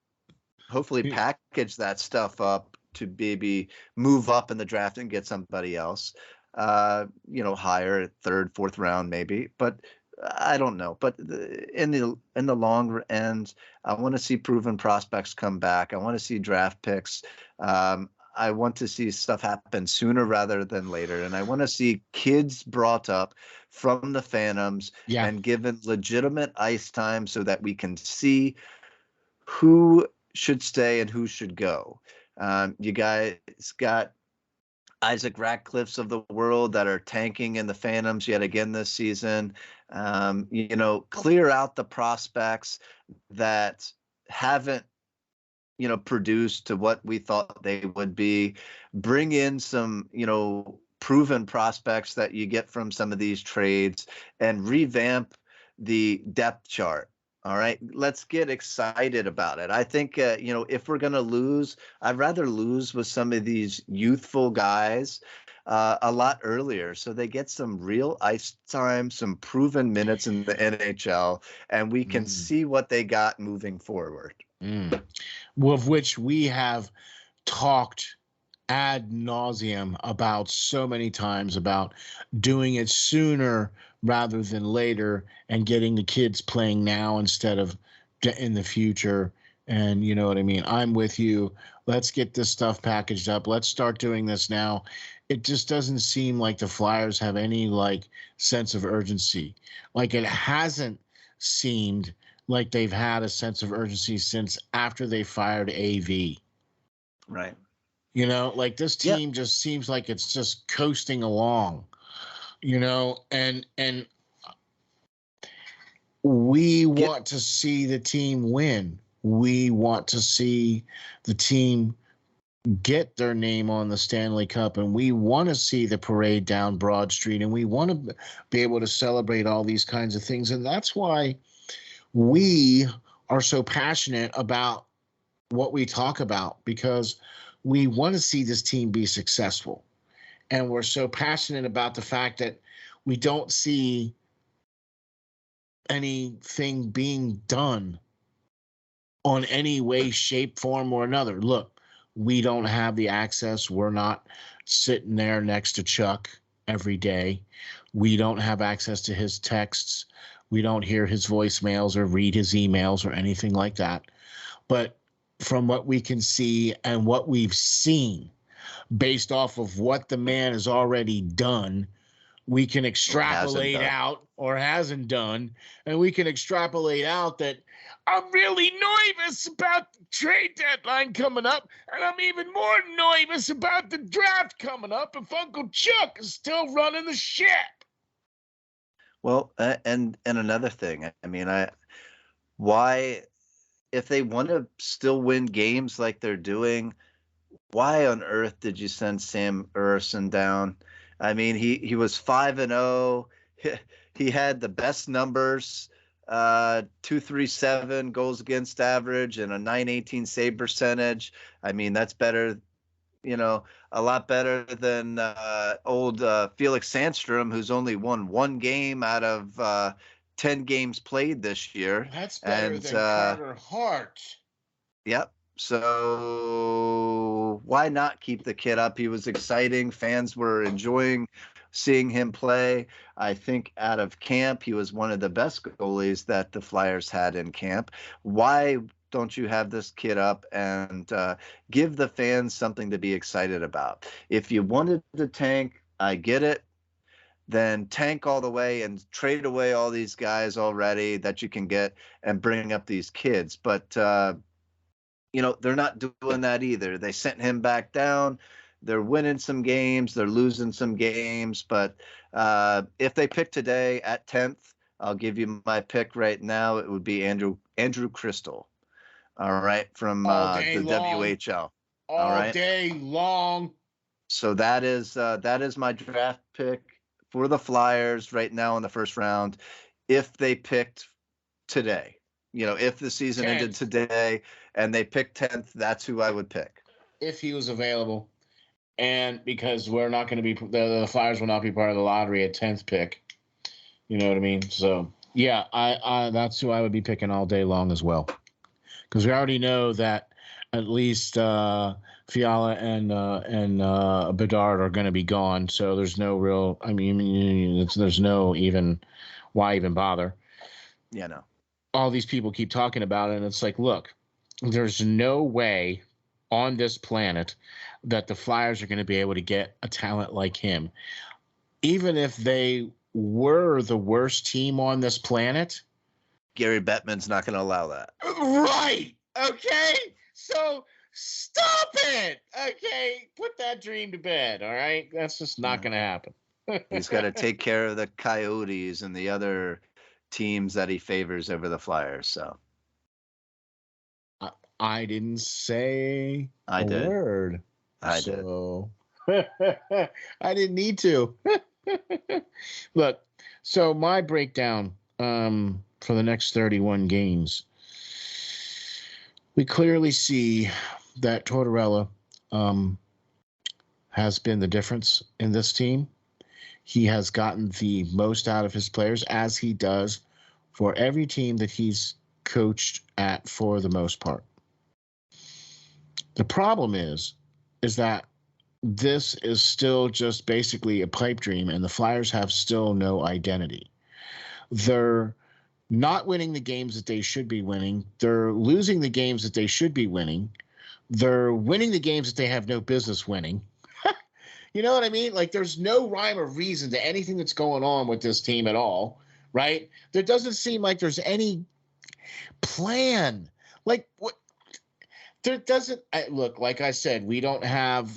hopefully package that stuff up to maybe move up in the draft and get somebody else, higher, 3rd, 4th round, maybe. But I don't know. But in the long end, I want to see proven prospects come back. I want to see draft picks. I want to see stuff happen sooner rather than later. And I want to see kids brought up from the Phantoms and given legitimate ice time so that we can see who should stay and who should go. You guys got Isaac Ratcliffe's of the world that are tanking in the Phantoms yet again this season. Clear out the prospects that haven't produced to what we thought they would be. Bring in some, proven prospects that you get from some of these trades and revamp the depth chart. All right, let's get excited about it. I think, if we're going to lose, I'd rather lose with some of these youthful guys a lot earlier so they get some real ice time, some proven minutes in the NHL, and we can see what they got moving forward. Of which we have talked ad nauseum about so many times, about doing it sooner rather than later and getting the kids playing now instead of in the future. And you know what I mean? I'm with you. Let's get this stuff packaged up. Let's start doing this now. It just doesn't seem like the Flyers have any sense of urgency. Like it hasn't seemed like they've had a sense of urgency since after they fired AV. Right. This team just seems like it's just coasting along, and we want to see the team win. We want to see the team get their name on the Stanley Cup, and we want to see the parade down Broad Street, and we want to be able to celebrate all these kinds of things. And that's why we are so passionate about what we talk about, because we want to see this team be successful. And we're so passionate about the fact that we don't see anything being done on any way, shape, form, or another. Look, we don't have the access. We're not sitting there next to Chuck every day. We don't have access to his texts. We don't hear his voicemails or read his emails or anything like that. But from what we can see and what we've seen, based off of what the man has already done, we can extrapolate out, or hasn't done, and we can extrapolate out that I'm really nervous about the trade deadline coming up, and I'm even more nervous about the draft coming up if Uncle Chuck is still running the ship. Well, and another thing, I mean, why, if they want to still win games like they're doing, why on earth did you send Sam Urson down? I mean, he was 5-0. He had the best numbers, 237 goals against average and a 918 save percentage. I mean, that's better, a lot better than old Felix Sandstrom, who's only won one game out of 10 games played this year. That's better than Carter Hart. Yep. So why not keep the kid up? He was exciting. Fans were enjoying seeing him play. I think out of camp, he was one of the best goalies that the Flyers had in camp. Why don't you have this kid up and give the fans something to be excited about? If you wanted to tank, I get it. Then tank all the way and trade away all these guys already that you can get and bring up these kids. But, they're not doing that either. They sent him back down. They're winning some games. They're losing some games. But if they pick today at 10th, I'll give you my pick right now. It would be Andrew Crystal. All right. From the WHL. All day long. So that is my draft pick for the Flyers right now in the first round. If they picked today, if the season 10th. Ended today and they picked 10th, that's who I would pick. If he was available. And because we're not going to be, the Flyers will not be part of the lottery at 10th pick. You know what I mean? So, yeah, I that's who I would be picking all day long as well. Because we already know that at least Fiala and Bedard are going to be gone. So there's no real, there's no even, why even bother? Yeah, no. All these people keep talking about it, and it's like, look, there's no way on this planet that the Flyers are going to be able to get a talent like him. Even if they were the worst team on this planet. Gary Bettman's not going to allow that. Right. Okay. So stop it. Okay. Put that dream to bed. All right. That's just not going to happen. He's got to take care of the Coyotes and the other teams that he favors over the Flyers. So I didn't say a word. I did. I didn't need to. Look, so my breakdown for the next 31 games, we clearly see that Tortorella has been the difference in this team. He has gotten the most out of his players, as he does for every team that he's coached at for the most part. The problem is that this is still just basically a pipe dream, and the Flyers have still no identity. They're not winning the games that they should be winning. They're losing the games that they should be winning. They're winning the games that they have no business winning. You know what I mean? Like, there's no rhyme or reason to anything that's going on with this team at all, right? There doesn't seem like there's any plan. Like, what? There doesn't look, like I said, we don't have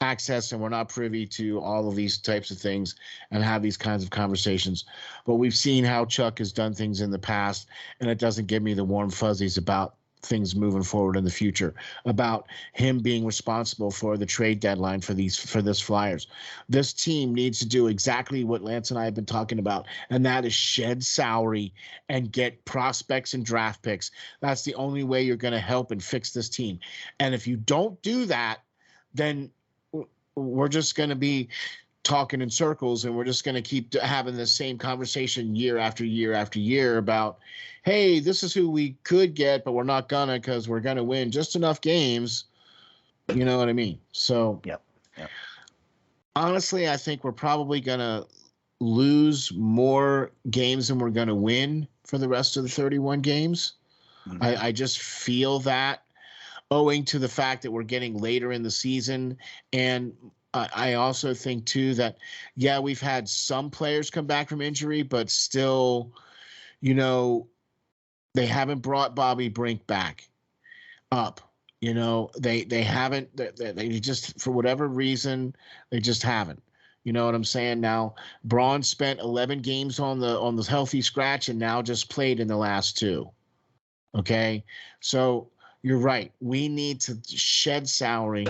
access and we're not privy to all of these types of things and have these kinds of conversations. But we've seen how Chuck has done things in the past, and it doesn't give me the warm fuzzies about things moving forward in the future, about him being responsible for the trade deadline for this Flyers. This team needs to do exactly what Lance and I have been talking about, and that is shed salary and get prospects and draft picks. That's the only way you're going to help and fix this team. And if you don't do that, then we're just going to be talking in circles, and we're just going to keep having the same conversation year after year after year about, hey, this is who we could get, but we're not gonna, because we're gonna win just enough games. You know what I mean? So Yep. Honestly, I think we're probably gonna lose more games than we're gonna win for the rest of the 31 games. Mm-hmm. I just feel that, owing to the fact that we're getting later in the season. And I also think too that, yeah, we've had some players come back from injury, but still, they haven't brought Bobby Brink back up. They haven't. They just, for whatever reason, they just haven't. You know what I'm saying? Now, Braun spent 11 games on the healthy scratch and now just played in the last 2. Okay, so you're right. We need to shed salary,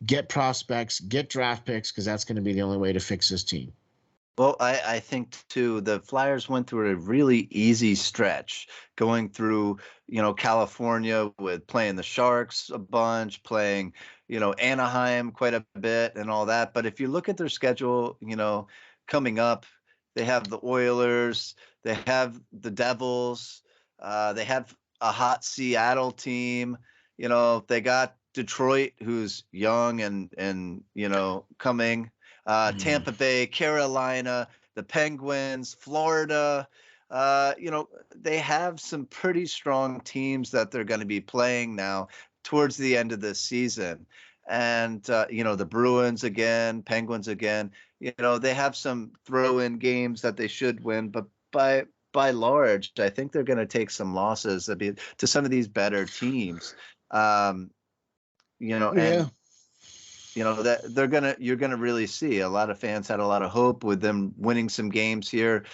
get prospects, get draft picks, because that's going to be the only way to fix this team. Well, I think, too, the Flyers went through a really easy stretch going through, California, with playing the Sharks a bunch, playing, Anaheim quite a bit and all that. But if you look at their schedule, coming up, they have the Oilers, they have the Devils, they have a hot Seattle team. They got Detroit, who's young and coming. Tampa Bay, Carolina, the Penguins, Florida. They have some pretty strong teams that they're going to be playing now towards the end of the season. And, the Bruins again, Penguins again, they have some throw-in games that they should win. But by large, I think they're going to take some losses to some of these better teams. That you're gonna really see. A lot of fans had a lot of hope with them winning some games here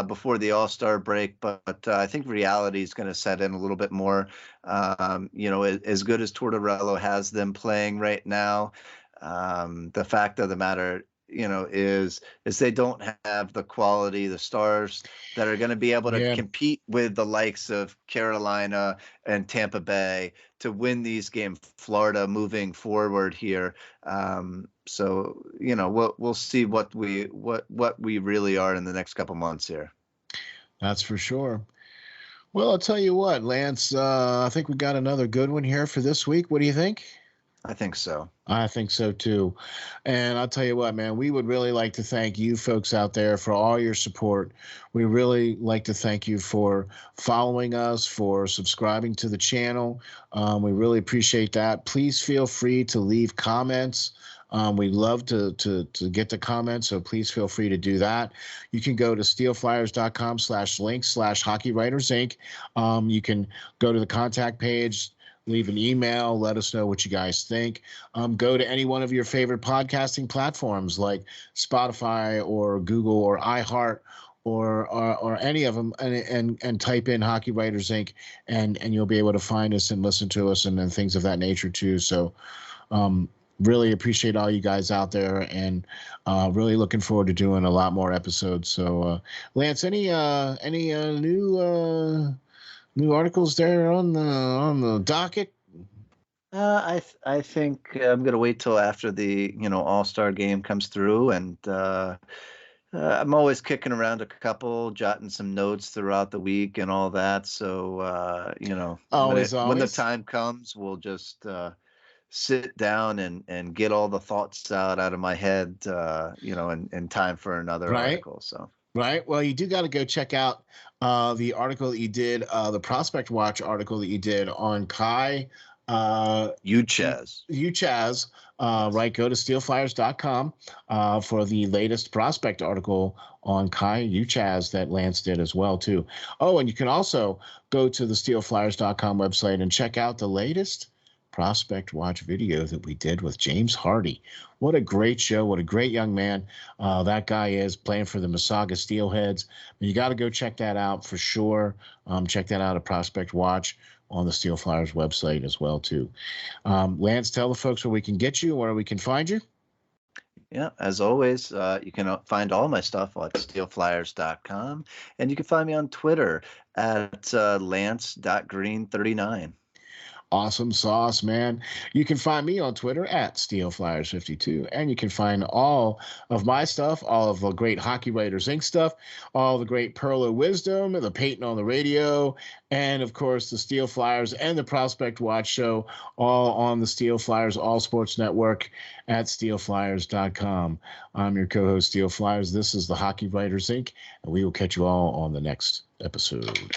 before the All-Star break, but I think reality is going to set in a little bit more. As good as Tortorella has them playing right now, the fact of the matter, is they don't have the quality, the stars that are going to be able to compete with the likes of Carolina and Tampa Bay to win these games. Florida moving forward here. So we'll see what we really are in the next couple months here. That's for sure. Well, I'll tell you what, Lance, I think we got another good one here for this week. What do you think? I think so. I think so too. And I'll tell you what, man, we would really like to thank you folks out there for all your support. We really like to thank you for following us, for subscribing to the channel. We really appreciate that. Please feel free to leave comments. We love to get the comments, so please feel free to do that. You can go to steelflyers.com/link/Hockey Writers Ink. You can go to the contact page, leave an email, let us know what you guys think. Go to any one of your favorite podcasting platforms like Spotify or Google or iHeart or any of them, and type in Hockey Writers Ink, and you'll be able to find us and listen to us and things of that nature too. So really appreciate all you guys out there, and really looking forward to doing a lot more episodes. So Lance, any new articles there on the docket? I think I'm gonna wait till after the All-Star game comes through, and I'm always kicking around a couple, jotting some notes throughout the week and all that. So when the time comes, we'll just sit down and get all the thoughts out of my head, in time for another article. So. Right. Well, you do got to go check out the article that you did, the Prospect Watch article that you did on Kai Uchaz. Right. Go to steelflyers.com for the latest prospect article on Kai Uchaz that Lance did as well, too. Oh, and you can also go to the steelflyers.com website and check out the latest Prospect Watch video that we did with James Hardy. What a great show. What a great young man that guy is, playing for the Mississauga Steelheads. You got to go check that out for sure. Check that out at Prospect Watch. on the Steel Flyers website as well too. Lance, tell the folks where we can get you, where we can find you. Yeah, as always, you can find all my stuff at steelflyers.com, and you can find me on Twitter at lance.green39. Awesome sauce, man. You can find me on Twitter at SteelFlyers52, and you can find all of my stuff, all of the great Hockey Writers Ink stuff, all the great Pearl of Wisdom, the Peyton on the Radio, and of course the Steel Flyers and the Prospect Watch Show, all on the Steel Flyers All Sports Network at SteelFlyers.com. I'm your co-host, Steel Flyers. This is the Hockey Writers Ink, and we will catch you all on the next episode.